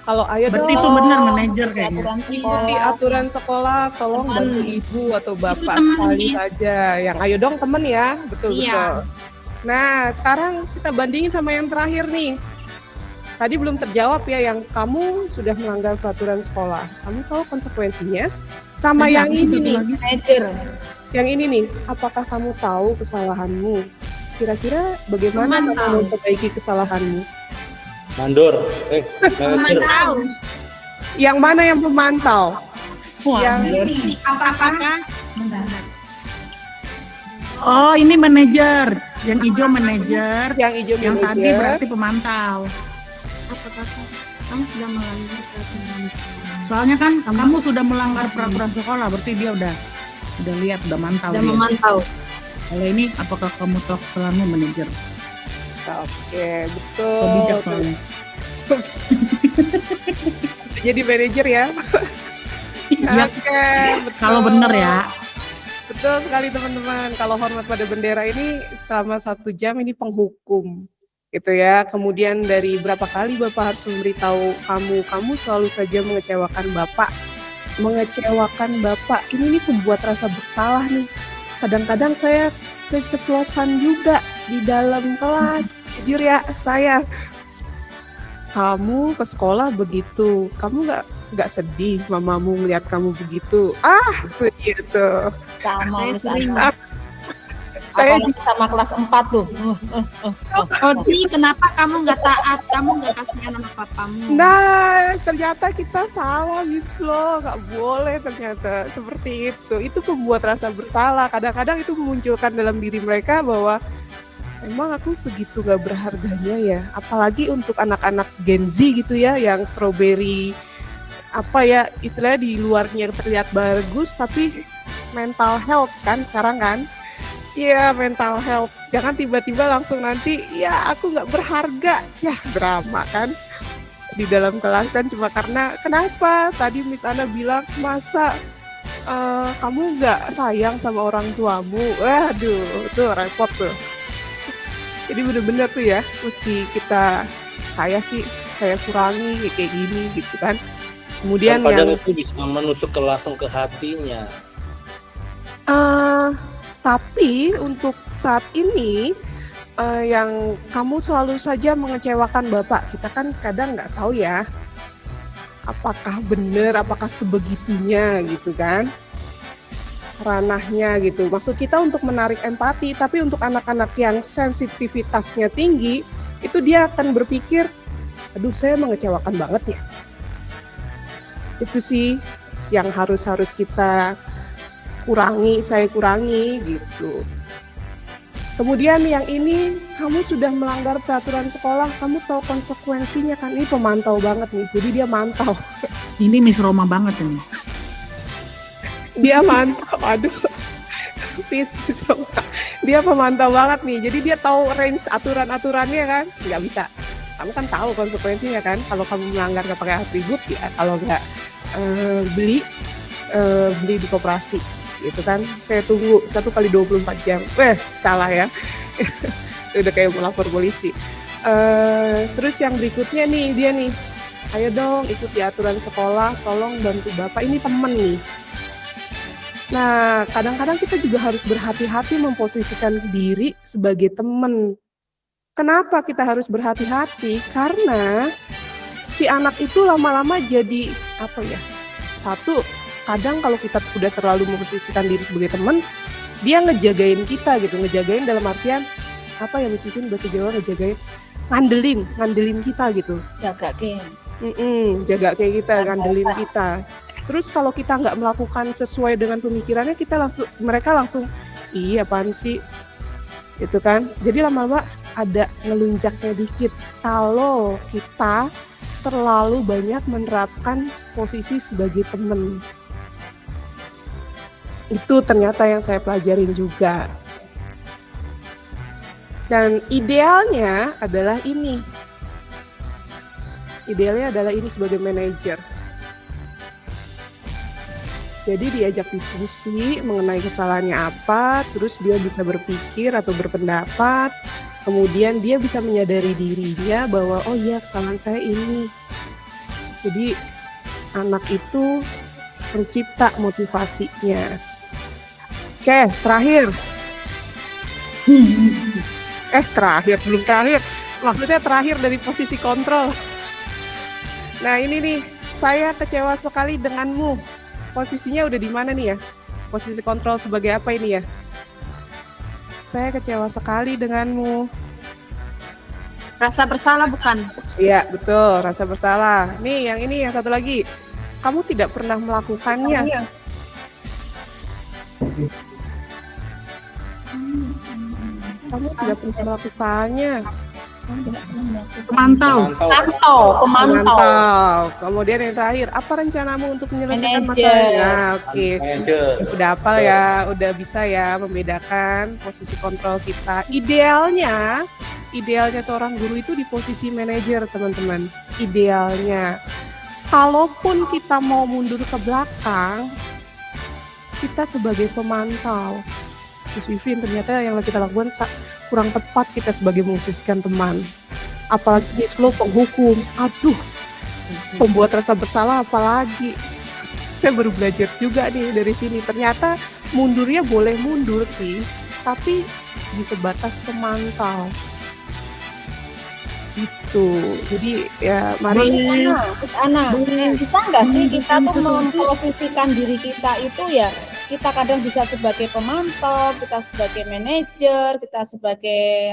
Kalau ayo Berarti dong, itu benar manajer kayaknya. ikuti aturan sekolah, tolong Teman. bantu ibu atau bapak teman, sekali Miss. saja. Yang ayo dong temen ya, betul. Iya. Nah, sekarang kita bandingin sama yang terakhir nih. Tadi belum terjawab ya, yang kamu sudah melanggar peraturan sekolah. Kamu tahu konsekuensinya? Sama Tadi yang aku ini satu nih, lagi. Manajer. yang ini nih. Apakah kamu tahu kesalahanmu? Kira-kira bagaimana kamu Memantau. memperbaiki kesalahanmu? Mandor. Manajer. Memantau. Yang mana yang pemantau? Wah, Yang Apakah oh ini manajer. Yang hijau manajer. yang hijau Yang tadi manajer. berarti pemantau. apakah kamu sudah melanggar peraturan sekolah? Soalnya kan kamu sudah melanggar peraturan sekolah, berarti dia udah lihat, udah mantau. Sudah dia. memantau. Kalau ini apakah kamu tahu kesalahanmu manajer? Oke, So betul. bijak soalnya. Jadi manajer ya. Iya. Oke, betul. Kalau bener ya. Betul sekali teman-teman. Kalau hormat pada bendera ini selama 1 jam ini penghukum, gitu ya. Kemudian dari berapa kali Bapak harus memberitahu kamu selalu saja mengecewakan Bapak. Mengecewakan Bapak. Ini nih pembuat rasa bersalah nih. Kadang-kadang saya keceplosan juga di dalam kelas. Jujur ya, saya. Kamu ke sekolah begitu. Kamu nggak sedih mamamu melihat kamu begitu? Begitu. Sama Saya misalnya. sering. Saya Apalagi sama kelas 4 tuh. Odi, kenapa kamu nggak taat? Kamu nggak kasihan sama papamu? Nah, ternyata kita salah, Miss Flo. Nggak boleh ternyata seperti itu. Itu pembuat rasa bersalah. Kadang-kadang itu memunculkan dalam diri mereka bahwa emang aku segitu nggak berharganya ya. Apalagi untuk anak-anak Gen Z gitu ya, yang strawberry apa ya istilahnya di luarnya terlihat bagus tapi mental health kan sekarang kan. Iya, mental health. Jangan tiba-tiba langsung nanti, ya aku nggak berharga. Ya, drama kan. Di dalam kelas kan cuma karena, kenapa? Tadi Miss Ana bilang, masa kamu nggak sayang sama orang tuamu? Waduh, itu repot tuh. Jadi bener-bener tuh ya, mesti saya kurangi kayak gini gitu kan. Kemudian Padahal yang itu bisa menusuk langsung ke hatinya. tapi untuk saat ini yang kamu selalu saja mengecewakan Bapak, kita kan kadang nggak tahu ya apakah benar, apakah sebegitunya gitu kan ranahnya gitu. Maksud kita untuk menarik empati, tapi untuk anak-anak yang sensitivitasnya tinggi, itu dia akan berpikir, aduh saya mengecewakan banget ya. Itu sih yang harus kita saya kurangi gitu. Kemudian yang ini, kamu sudah melanggar peraturan sekolah, kamu tahu konsekuensinya kan, ini pemantau banget nih, jadi dia mantau. Ini Miss Roma banget ini. Dia mantau, aduh. Dia pemantau banget nih, jadi dia tahu range aturan-aturannya kan, nggak bisa. Kamu kan tahu konsekuensinya kan, kalau kamu melanggar nggak pakai atribut ya, kalau nggak beli di koperasi. Gitu kan, saya tunggu 1 kali 24 jam. Salah ya. Udah kayak melapor polisi. Terus yang berikutnya nih, dia nih, ayo dong ikuti aturan sekolah, tolong bantu Bapak, ini temen nih. Nah, kadang-kadang kita juga harus berhati-hati memposisikan diri sebagai temen. Kenapa kita harus berhati-hati? Karena si anak itu lama-lama jadi, satu, kadang kalau kita udah terlalu memposisikan diri sebagai teman, dia ngejagain kita gitu, ngejagain dalam artian mungkin bahasa Jawa ngejagain, ngandelin kita gitu. Jaga ke. Jaga kayak kita, ngandelin kita. Terus kalau kita nggak melakukan sesuai dengan pemikirannya, mereka langsung, apaan sih? Gitu kan. Jadi lama-lama ada ngelunjaknya dikit. Kalau kita terlalu banyak menerapkan posisi sebagai teman. Itu ternyata yang saya pelajarin juga. Dan idealnya adalah ini. Idealnya adalah ini sebagai manajer. Jadi diajak diskusi mengenai kesalahannya apa, terus dia bisa berpikir atau berpendapat, kemudian dia bisa menyadari dirinya bahwa oh iya kesalahan saya ini. Jadi anak itu mencipta motivasinya. Oke, terakhir. Belum terakhir. Maksudnya terakhir dari posisi kontrol. Nah ini nih, saya kecewa sekali denganmu. Posisinya udah di mana nih ya? Posisi kontrol sebagai apa ini ya? saya kecewa sekali denganmu. Rasa bersalah bukan? Iya, betul, rasa bersalah. Nih, yang ini, yang satu lagi. Kamu tidak pernah melakukannya. Kamu tidak pernah melakukannya. Pemantau. Pemantau. Kemudian yang terakhir, apa rencanamu untuk menyelesaikan masalahnya? Oke. Manager. Udah hafal ya, udah bisa ya membedakan posisi kontrol kita. Idealnya seorang guru itu di posisi manajer, teman-teman. Idealnya. Kalaupun kita mau mundur ke belakang, kita sebagai pemantau. Miss Vivin, ternyata yang kita lakukan kurang tepat kita sebagai memposisikan teman. Apalagi Miss Flo penghukum. Aduh, pembuat rasa bersalah apalagi. Saya baru belajar juga nih dari sini. Ternyata mundurnya boleh mundur sih, tapi di sebatas pemantau. Itu. Jadi ya mari Miss Ana, bisa nggak sih kita tuh memposisikan diri kita itu ya, kita kadang bisa sebagai pemantau, kita sebagai manajer, kita sebagai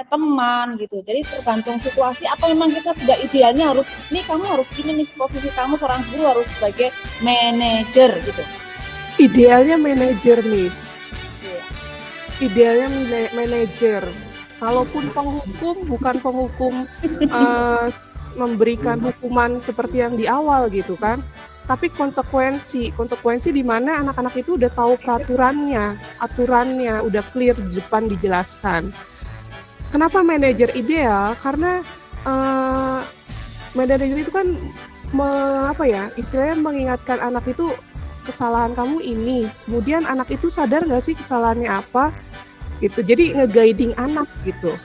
teman gitu. Jadi tergantung situasi atau memang kita sudah idealnya harus, nih kamu harus gini nih posisi kamu seorang guru harus sebagai manajer gitu. idealnya manajer, Miss. Iya. Idealnya manajer. Kalaupun penghukum, bukan penghukum memberikan hukuman seperti yang di awal gitu kan, tapi konsekuensi di mana anak-anak itu udah tahu peraturannya, aturannya udah clear di depan dijelaskan. Kenapa manajer ideal? Karena manajer itu kan istilahnya mengingatkan anak itu kesalahan kamu ini, kemudian anak itu sadar nggak sih kesalahannya apa? Gitu, jadi nge-guiding anak gitu.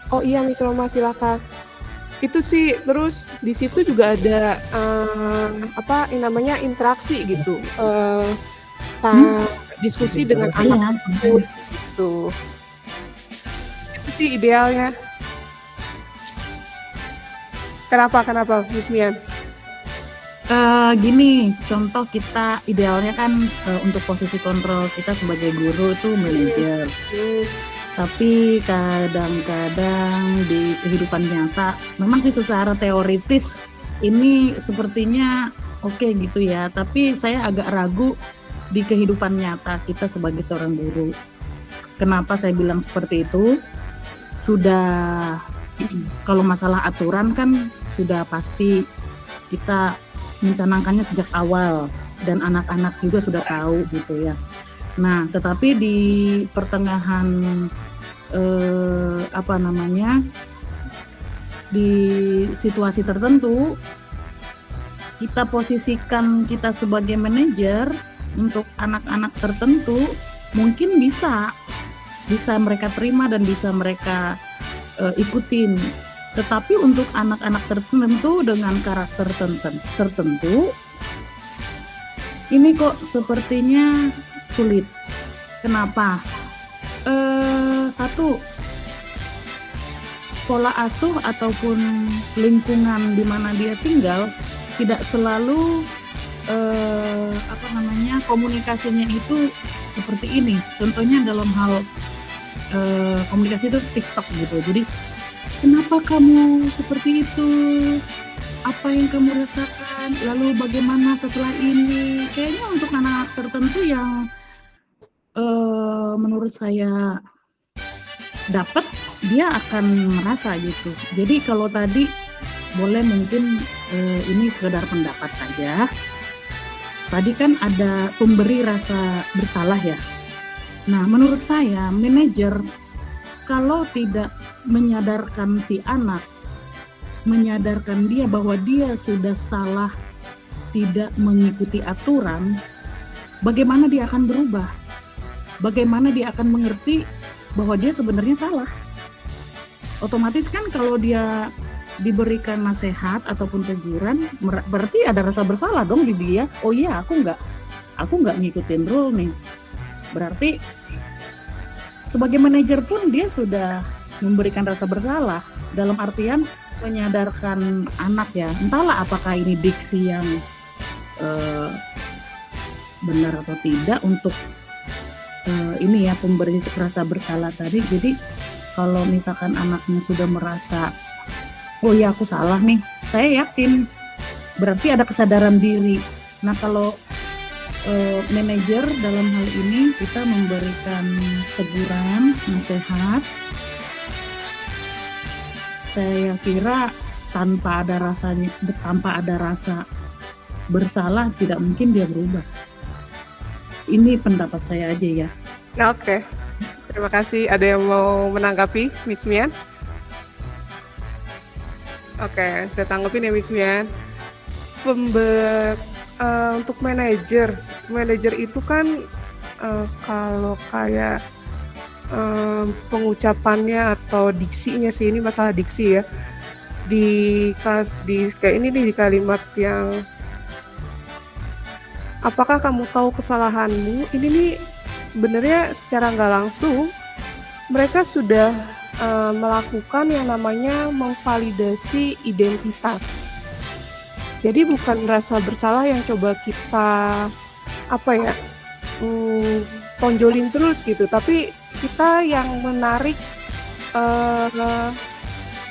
Oh iya, Miss Roma silakan. Itu sih, terus di situ juga ada interaksi gitu, diskusi dengan anak tersebut gitu. Itu sih idealnya. Kenapa Miss Mian? Gini, contoh kita idealnya kan untuk posisi kontrol kita sebagai guru itu manajer. Tapi kadang-kadang di kehidupan nyata, memang sih secara teoritis ini sepertinya oke gitu ya. Tapi saya agak ragu di kehidupan nyata kita sebagai seorang guru. Kenapa saya bilang seperti itu? Sudah, kalau masalah aturan kan sudah pasti kita mencanangkannya sejak awal dan anak-anak juga sudah tahu gitu ya. Nah, tetapi di pertengahan di situasi tertentu kita posisikan kita sebagai manajer untuk anak-anak tertentu mungkin bisa mereka terima dan bisa mereka ikutin. Tetapi untuk anak-anak tertentu dengan karakter tertentu, ini kok sepertinya sulit. Kenapa? Satu, pola asuh ataupun lingkungan di mana dia tinggal tidak selalu komunikasinya itu seperti ini. Contohnya dalam hal komunikasi itu TikTok gitu. Jadi kenapa kamu seperti itu? Apa yang kamu rasakan? Lalu bagaimana setelah ini? Kayaknya untuk anak tertentu yang menurut saya dapat, dia akan merasa gitu. Jadi kalau tadi boleh mungkin ini sekedar pendapat saja. Tadi kan ada pemberi rasa bersalah ya. Nah, menurut saya manajer kalau tidak menyadarkan si anak, menyadarkan dia bahwa dia sudah salah, tidak mengikuti aturan, bagaimana dia akan berubah? Bagaimana dia akan mengerti bahwa dia sebenarnya salah? Otomatis kan kalau dia diberikan nasihat ataupun teguran, berarti ada rasa bersalah dong di dia. Oh iya, aku nggak ngikutin rule nih. Berarti sebagai manajer pun dia sudah memberikan rasa bersalah dalam artian menyadarkan anak ya, entahlah apakah ini diksi yang benar atau tidak untuk ini ya, pemberi rasa bersalah tadi. Jadi kalau misalkan anaknya sudah merasa, oh ya aku salah nih, saya yakin berarti ada kesadaran diri. Nah kalau manajer dalam hal ini kita memberikan teguran, nasihat, saya kira tanpa ada rasa bersalah tidak mungkin dia berubah. Ini pendapat saya aja ya. Nah, oke. Terima kasih. Ada yang mau menanggapi, Miss Mian? Oke, saya tanggapin ya, Miss Mian. Untuk manajer itu kan kalau kayak pengucapannya atau diksinya sih, ini masalah diksi ya. Kayak ini nih, di kalimat yang apakah kamu tahu kesalahanmu? Ini nih sebenarnya secara nggak langsung mereka sudah melakukan yang namanya memvalidasi identitas. Jadi bukan rasa bersalah yang coba kita tonjolin terus gitu, tapi kita yang menarik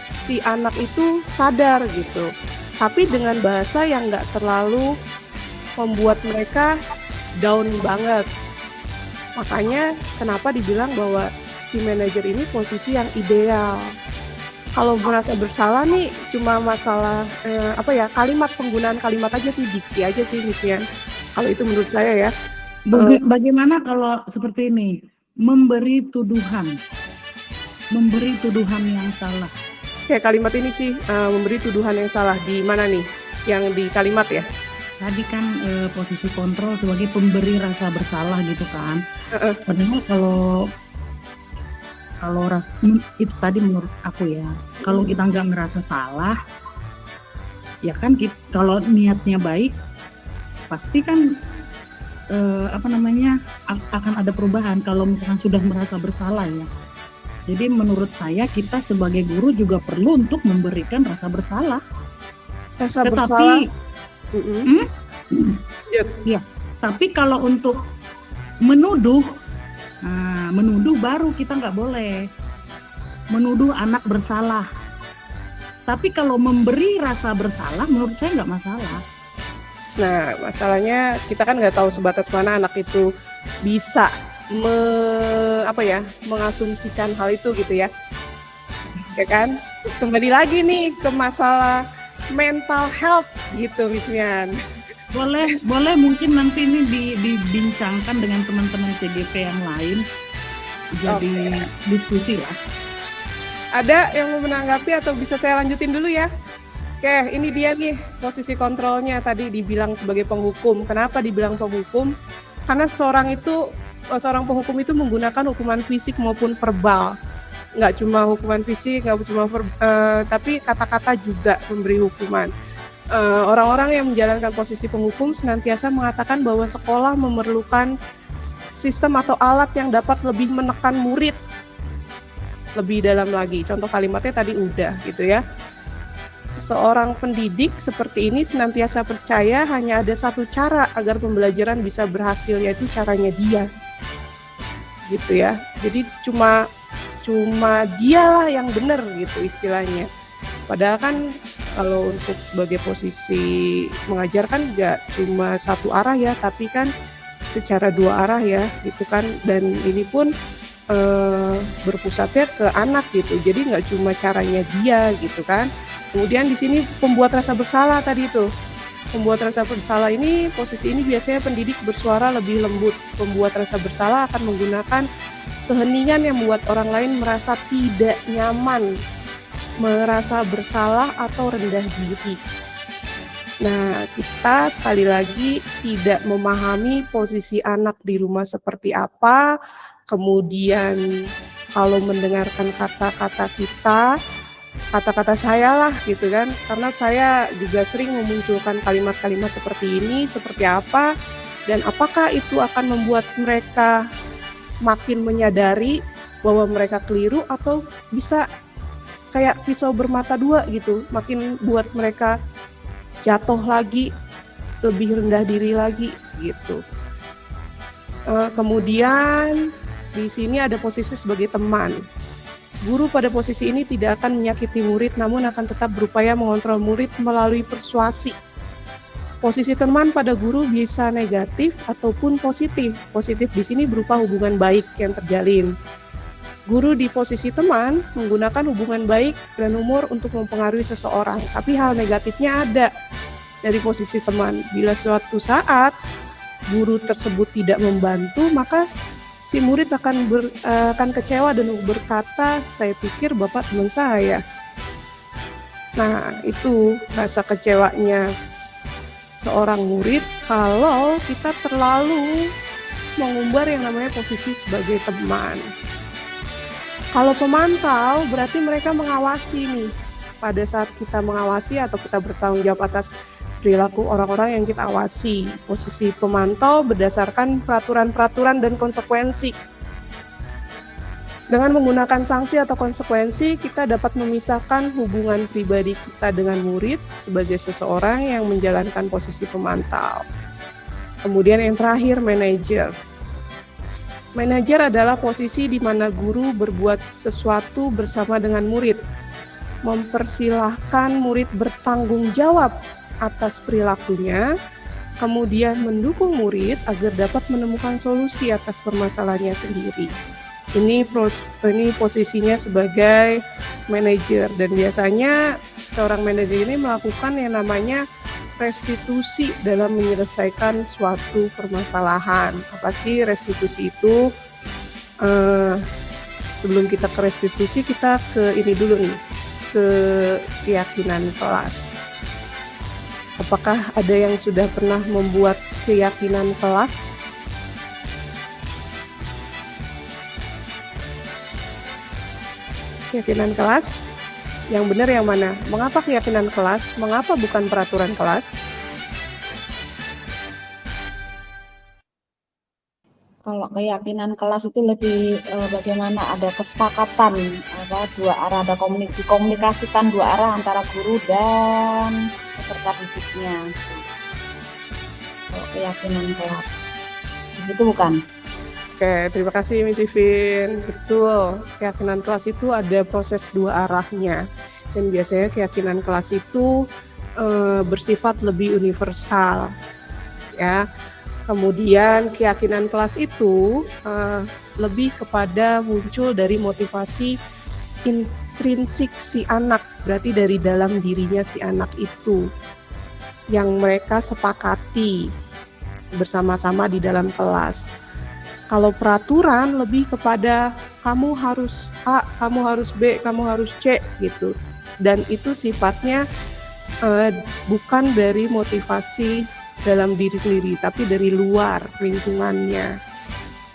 si anak itu sadar gitu, tapi dengan bahasa yang nggak terlalu membuat mereka down banget. Makanya kenapa dibilang bahwa si manajer ini posisi yang ideal. Kalau merasa bersalah nih cuma masalah penggunaan kalimat aja sih, diksi aja sih Miss Mian. Kalau itu menurut saya ya. Bagaimana kalau seperti ini, memberi tuduhan yang salah. Kayak kalimat ini sih, memberi tuduhan yang salah di mana nih? Yang di kalimat ya? Tadi kan posisi kontrol sebagai pemberi rasa bersalah gitu kan. Padahal kalau itu tadi menurut aku ya, kalau kita nggak ngerasa salah, ya kan kalau niatnya baik, pasti kan akan ada perubahan. Kalau misalkan sudah merasa bersalah ya. Jadi menurut saya kita sebagai guru juga perlu untuk memberikan rasa bersalah. Bersalah. Ya, tapi kalau untuk menuduh baru kita nggak boleh menuduh anak bersalah. Tapi kalau memberi rasa bersalah, menurut saya nggak masalah. Nah, masalahnya kita kan nggak tahu sebatas mana anak itu bisa mengasumsikan hal itu gitu ya. Ya kan? Kembali lagi nih ke masalah mental health gitu, Miss Mian. Boleh mungkin nanti ini dibincangkan dengan teman-teman CGP yang lain, jadi diskusi lah. Ada yang mau menanggapi atau bisa saya lanjutin dulu ya? Oke, ini dia nih posisi kontrolnya, tadi dibilang sebagai penghukum. Kenapa dibilang penghukum? Karena seorang penghukum itu menggunakan hukuman fisik maupun verbal. Nggak cuma hukuman fisik, tapi kata-kata juga memberi hukuman. Orang-orang yang menjalankan posisi penghukum senantiasa mengatakan bahwa sekolah memerlukan sistem atau alat yang dapat lebih menekan murid lebih dalam lagi. Contoh kalimatnya tadi udah gitu ya. Seorang pendidik seperti ini senantiasa percaya hanya ada satu cara agar pembelajaran bisa berhasil, yaitu caranya dia. Gitu ya. Jadi cuma dialah yang benar gitu istilahnya. Padahal kan kalau untuk sebagai posisi mengajar kan nggak cuma satu arah ya, tapi kan secara dua arah ya gitu kan. Dan ini pun berpusatnya ke anak gitu. Jadi nggak cuma caranya dia gitu kan. Kemudian di sini pembuat rasa bersalah tadi itu. Pembuat rasa bersalah ini, posisi ini biasanya pendidik bersuara lebih lembut. Pembuat rasa bersalah akan menggunakan keheningan yang membuat orang lain merasa tidak nyaman, merasa bersalah atau rendah diri. Nah, kita sekali lagi tidak memahami posisi anak di rumah seperti apa. Kemudian kalau mendengarkan kata-kata saya lah gitu kan, karena saya juga sering memunculkan kalimat-kalimat seperti ini, seperti apa, dan apakah itu akan membuat mereka makin menyadari bahwa mereka keliru, atau bisa kayak pisau bermata dua gitu, makin buat mereka jatuh lagi, lebih rendah diri lagi gitu. Kemudian di sini ada posisi sebagai teman. Guru pada posisi ini tidak akan menyakiti murid, namun akan tetap berupaya mengontrol murid melalui persuasi. Posisi teman pada guru bisa negatif ataupun positif. Positif di sini berupa hubungan baik yang terjalin. Guru di posisi teman menggunakan hubungan baik dan humor untuk mempengaruhi seseorang, tapi hal negatifnya ada dari posisi teman. Bila suatu saat guru tersebut tidak membantu, maka si murid akan kecewa dan berkata, "Saya pikir Bapak teman saya." Nah, itu rasa kecewanya seorang murid kalau kita terlalu mengumbar yang namanya posisi sebagai teman. Kalau pemantau berarti mereka mengawasi nih. Pada saat kita mengawasi atau kita bertanggung jawab atas perilaku orang-orang yang kita awasi. Posisi pemantau berdasarkan peraturan-peraturan dan konsekuensi. Dengan menggunakan sanksi atau konsekuensi, kita dapat memisahkan hubungan pribadi kita dengan murid sebagai seseorang yang menjalankan posisi pemantau. Kemudian yang terakhir, manajer. Manajer adalah posisi di mana guru berbuat sesuatu bersama dengan murid, mempersilahkan murid bertanggung jawab atas perilakunya, kemudian mendukung murid agar dapat menemukan solusi atas permasalahannya sendiri. Ini posisinya sebagai manajer, dan biasanya seorang manajer ini melakukan yang namanya restitusi dalam menyelesaikan suatu permasalahan. Apa sih restitusi itu? Sebelum kita ke restitusi, kita ke ini dulu nih, ke keyakinan kelas. Apakah ada yang sudah pernah membuat keyakinan kelas? Keyakinan kelas? Yang benar yang mana? Mengapa keyakinan kelas? Mengapa bukan peraturan kelas? Kalau keyakinan kelas itu lebih bagaimana ada kesepakatan dua arah, ada dikomunikasikan dua arah antara guru dan peserta didiknya. Kalau keyakinan kelas, begitu bukan? Oke, terima kasih Miss Ivin. Betul, keyakinan kelas itu ada proses dua arahnya. Dan biasanya keyakinan kelas itu bersifat lebih universal. Ya. Kemudian keyakinan kelas itu lebih kepada muncul dari motivasi intrinsik si anak, berarti dari dalam dirinya si anak itu yang mereka sepakati bersama-sama di dalam kelas. Kalau peraturan lebih kepada kamu harus A, kamu harus B, kamu harus C gitu. Dan itu sifatnya bukan dari motivasi dalam diri sendiri, tapi dari luar lingkungannya.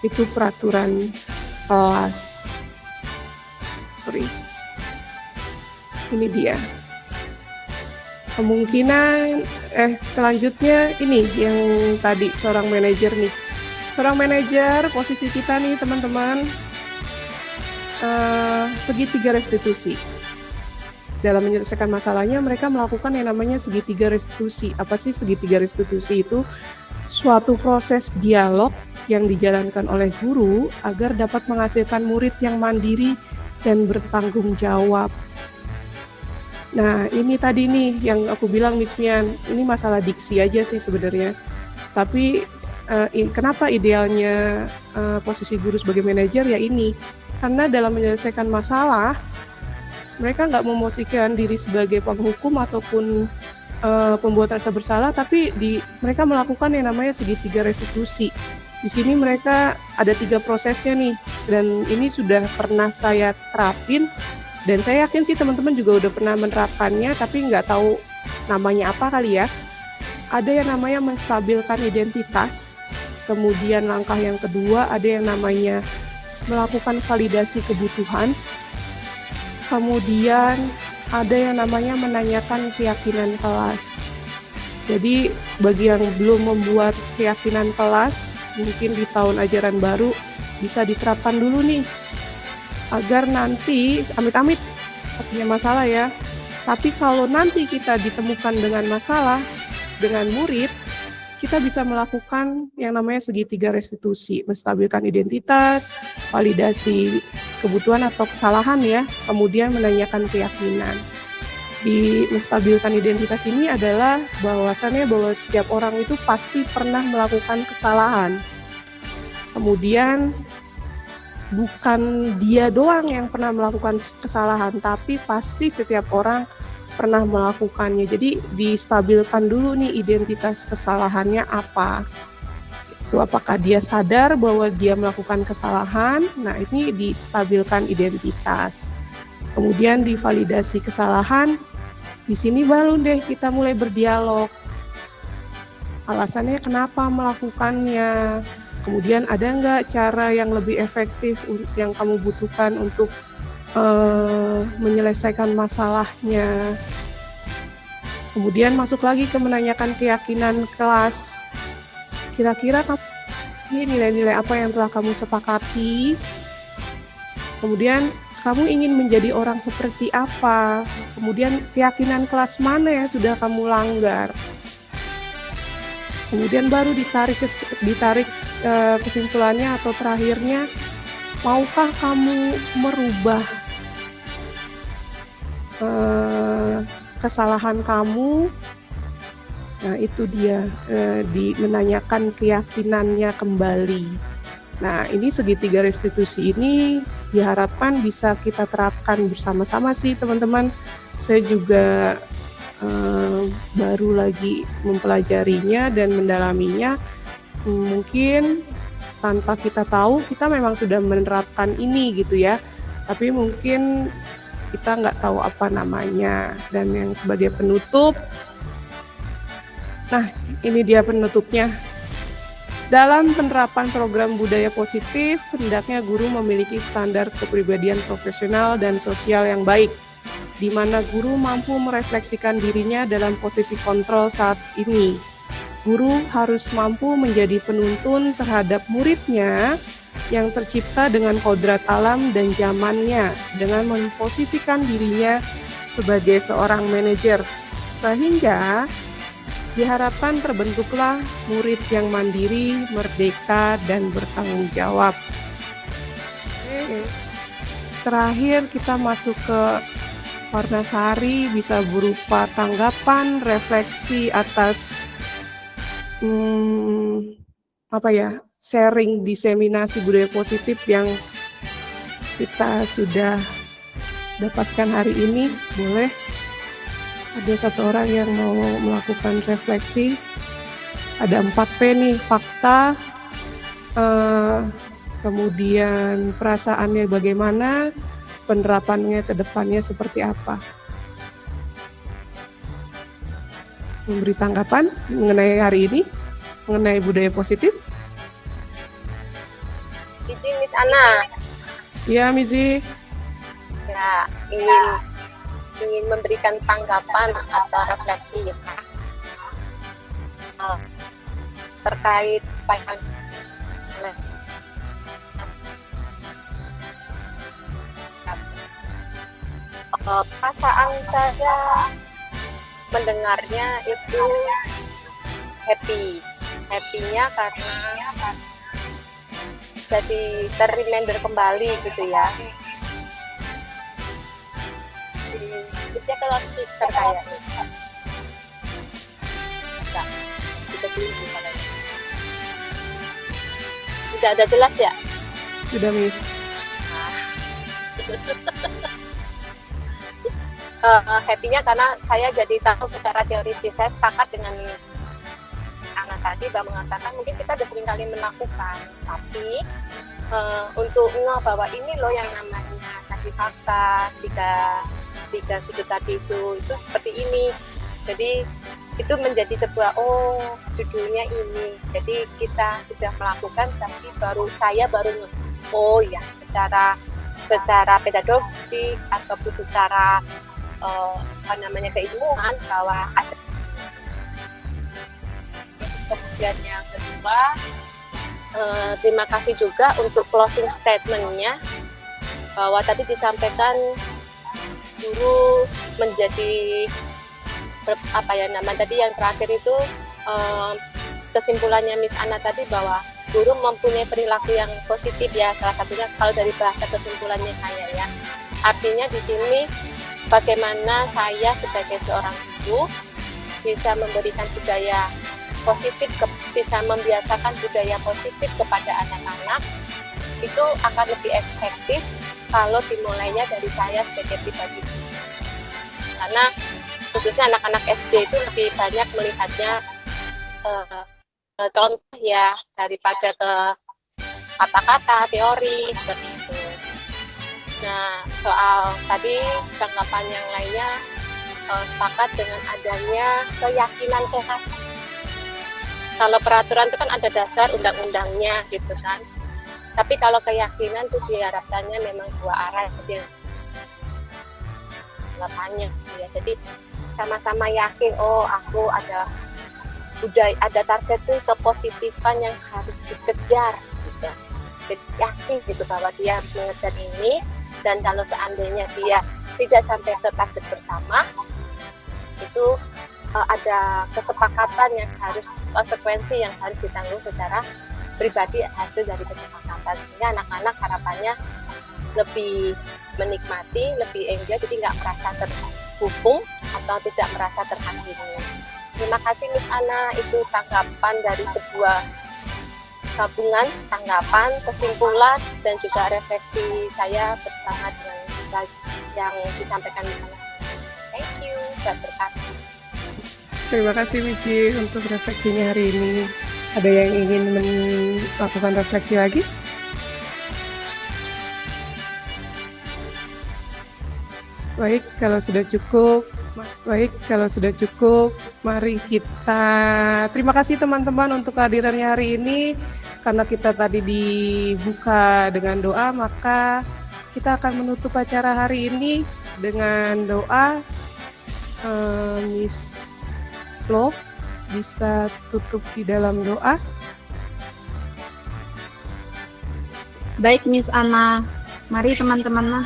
Itu peraturan kelas. Sorry. Ini dia. Kemungkinan selanjutnya ini yang tadi seorang manajer nih. Seorang manajer, posisi kita nih teman-teman, segitiga restitusi. Dalam menyelesaikan masalahnya, mereka melakukan yang namanya segitiga restitusi. Apa sih segitiga restitusi itu? Suatu proses dialog yang dijalankan oleh guru agar dapat menghasilkan murid yang mandiri dan bertanggung jawab. Nah, ini tadi nih yang aku bilang Miss Mian, ini masalah diksi aja sih sebenarnya. Tapi kenapa idealnya posisi guru sebagai manajer ya ini? Karena dalam menyelesaikan masalah, mereka nggak memosisikan diri sebagai penghukum ataupun pembuat rasa bersalah, tapi mereka melakukan yang namanya segitiga restitusi. Di sini mereka ada 3 prosesnya nih, dan ini sudah pernah saya terapin, dan saya yakin sih teman-teman juga udah pernah menerapkannya, tapi nggak tahu namanya apa kali ya. Ada yang namanya menstabilkan identitas, kemudian langkah yang kedua ada yang namanya melakukan validasi kebutuhan, kemudian ada yang namanya menanyakan keyakinan kelas. Jadi bagi yang belum membuat keyakinan kelas, mungkin di tahun ajaran baru bisa diterapkan dulu nih, agar nanti amit-amit punya masalah ya. Tapi kalau nanti kita ditemukan dengan masalah dengan murid, kita bisa melakukan yang namanya segitiga restitusi, menstabilkan identitas, validasi kebutuhan atau kesalahan ya, kemudian menanyakan keyakinan. Di menstabilkan identitas ini adalah bahwasannya bahwa setiap orang itu pasti pernah melakukan kesalahan. Kemudian bukan dia doang yang pernah melakukan kesalahan, tapi pasti setiap orang pernah melakukannya. Jadi distabilkan dulu nih identitas kesalahannya apa. Itu apakah dia sadar bahwa dia melakukan kesalahan? Nah, ini distabilkan identitas. Kemudian divalidasi kesalahan. Di sini baru deh kita mulai berdialog. Alasannya kenapa melakukannya? Kemudian ada nggak cara yang lebih efektif yang kamu butuhkan untuk menyelesaikan masalahnya. Kemudian masuk lagi ke menanyakan keyakinan kelas. Kira-kira kamu nilai-nilai apa yang telah kamu sepakati? Kemudian kamu ingin menjadi orang seperti apa? Kemudian keyakinan kelas mana yang sudah kamu langgar? Kemudian baru ditarik kesimpulannya atau terakhirnya, maukah kamu merubah kesalahan kamu? Nah, itu dia menanyakan keyakinannya kembali. Nah, ini segitiga restitusi ini diharapkan bisa kita terapkan bersama-sama sih teman-teman. Saya juga baru lagi mempelajarinya dan mendalaminya. Mungkin tanpa kita tahu, kita memang sudah menerapkan ini gitu ya. Tapi mungkin kita nggak tahu apa namanya. Dan yang sebagai penutup, nah ini dia penutupnya. Dalam penerapan program budaya positif, hendaknya guru memiliki standar kepribadian profesional dan sosial yang baik, di mana guru mampu merefleksikan dirinya dalam posisi kontrol saat ini. Guru harus mampu menjadi penuntun terhadap muridnya yang tercipta dengan kodrat alam dan zamannya, dengan memposisikan dirinya sebagai seorang manajer, sehingga diharapkan terbentuklah murid yang mandiri, merdeka, dan bertanggung jawab. Terakhir kita masuk ke Warnasari, bisa berupa tanggapan, refleksi atas sharing diseminasi budaya positif yang kita sudah dapatkan hari ini. Boleh ada satu orang yang mau melakukan refleksi. Ada 4P nih, fakta, kemudian perasaannya bagaimana, penerapannya ke depannya seperti apa. Memberi tanggapan mengenai hari ini, mengenai budaya positif. Izin Miss Ana. Ya, Mizi. Ya, ingin memberikan tanggapan atau refleksi ya, terkait apa yang perasaan saya mendengarnya itu happy-nya karena jadi ter-reminder kembali gitu ya. Biasanya kalau speaker kayak enggak, kita pilih gimana ya? Tidak ada jelas ya? Sudah, Miss. Happy-nya karena saya jadi tahu secara teoritis. Saya sepakat dengan anak tadi bahwa mengatakan mungkin kita sudah sering kali melakukan, tapi untuk bahwa ini loh yang namanya tadi fakta, tiga sudut tadi itu seperti ini. Jadi itu menjadi sebuah judulnya ini. Jadi kita sudah melakukan, tapi saya baru ya secara pedagogik ataupun secara keilmuan bahwa ada. Kemudian yang kedua, terima kasih juga untuk closing statement-nya bahwa tadi disampaikan guru menjadi tadi yang terakhir itu kesimpulannya Miss Ana tadi bahwa guru mempunyai perilaku yang positif ya, salah satunya kalau dari bahasa kesimpulannya saya ya. Artinya di sini bagaimana saya sebagai seorang guru bisa memberikan budaya positif, bisa membiasakan budaya positif kepada anak-anak, itu akan lebih efektif kalau dimulainya dari saya sebagai pribadi. Karena khususnya anak-anak SD itu lebih banyak melihatnya contoh ya daripada ke kata-kata, teori seperti itu. Nah, soal tadi tanggapan yang lainnya sepakat dengan adanya keyakinan sehat. Kalau peraturan itu kan ada dasar undang-undangnya gitu kan. Tapi kalau keyakinan itu diharapkannya memang dua arah saja. Tanggapannya ya. Jadi sama-sama yakin, oh aku ada target tuh kepositifan yang harus dikejar gitu. Jadi yakin gitu bahwa dia harus mengejar ini, dan kalau seandainya dia tidak sampai ke target bersama, itu ada kesepakatan yang harus, konsekuensi yang harus ditanggung secara pribadi hasil dari kesepakatan. Sehingga anak-anak harapannya lebih menikmati, lebih enjoy, jadi nggak merasa terhukum atau tidak merasa terhakimi. Terima kasih Miss Ana, itu tanggapan dari sebuah gabungan tanggapan, kesimpulan, dan juga refleksi saya bersama dengan yang disampaikan Miss Ana. Thank you, dan berkati. Terima kasih Misi untuk refleksinya hari ini. Ada yang ingin melakukan refleksi lagi? Baik, kalau sudah cukup, mari kita terima kasih teman-teman untuk kehadirannya hari ini. Karena kita tadi dibuka dengan doa, maka kita akan menutup acara hari ini dengan doa. Miss Flo bisa tutup di dalam doa. Baik Miss Ana, mari teman-teman.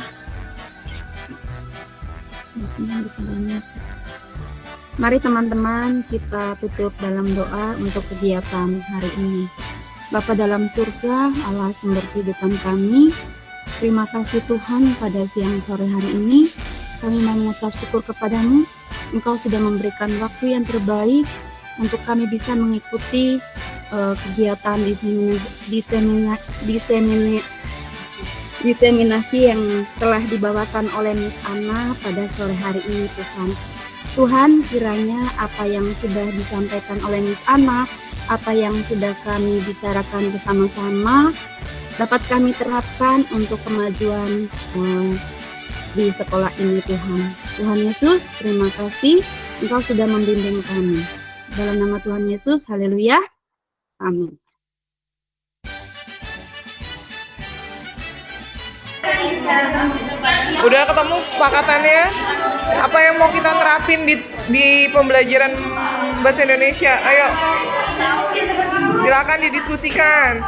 Mari teman-teman kita tutup dalam doa untuk kegiatan hari ini. Bapa dalam surga, Allah sumber kehidupan kami, terima kasih Tuhan pada siang sore hari ini. Kami mau mengucap syukur kepadamu. Engkau sudah memberikan waktu yang terbaik untuk kami bisa mengikuti kegiatan diseminasi yang telah dibawakan oleh Miss Ana pada sore hari ini Tuhan. Tuhan, kiranya apa yang sudah disampaikan oleh Miss Ana, apa yang sudah kami bicarakan bersama-sama, dapat kami terapkan untuk kemajuan di sekolah ini Tuhan. Tuhan Yesus, terima kasih Engkau sudah membimbing kami. Dalam nama Tuhan Yesus, haleluya, amin. Udah ketemu kesepakatannya? Apa yang mau kita terapin di pembelajaran bahasa Indonesia? Ayo, silakan didiskusikan.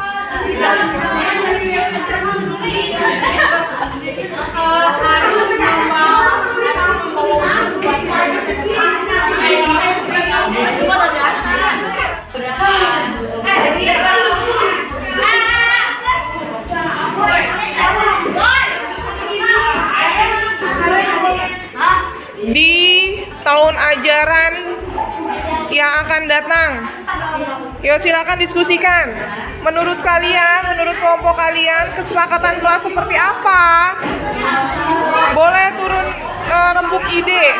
Di tahun ajaran yang akan datang, yuk silakan diskusikan. Menurut kalian, menurut kelompok kalian, kesepakatan kelas seperti apa? Boleh turun rembuk ide.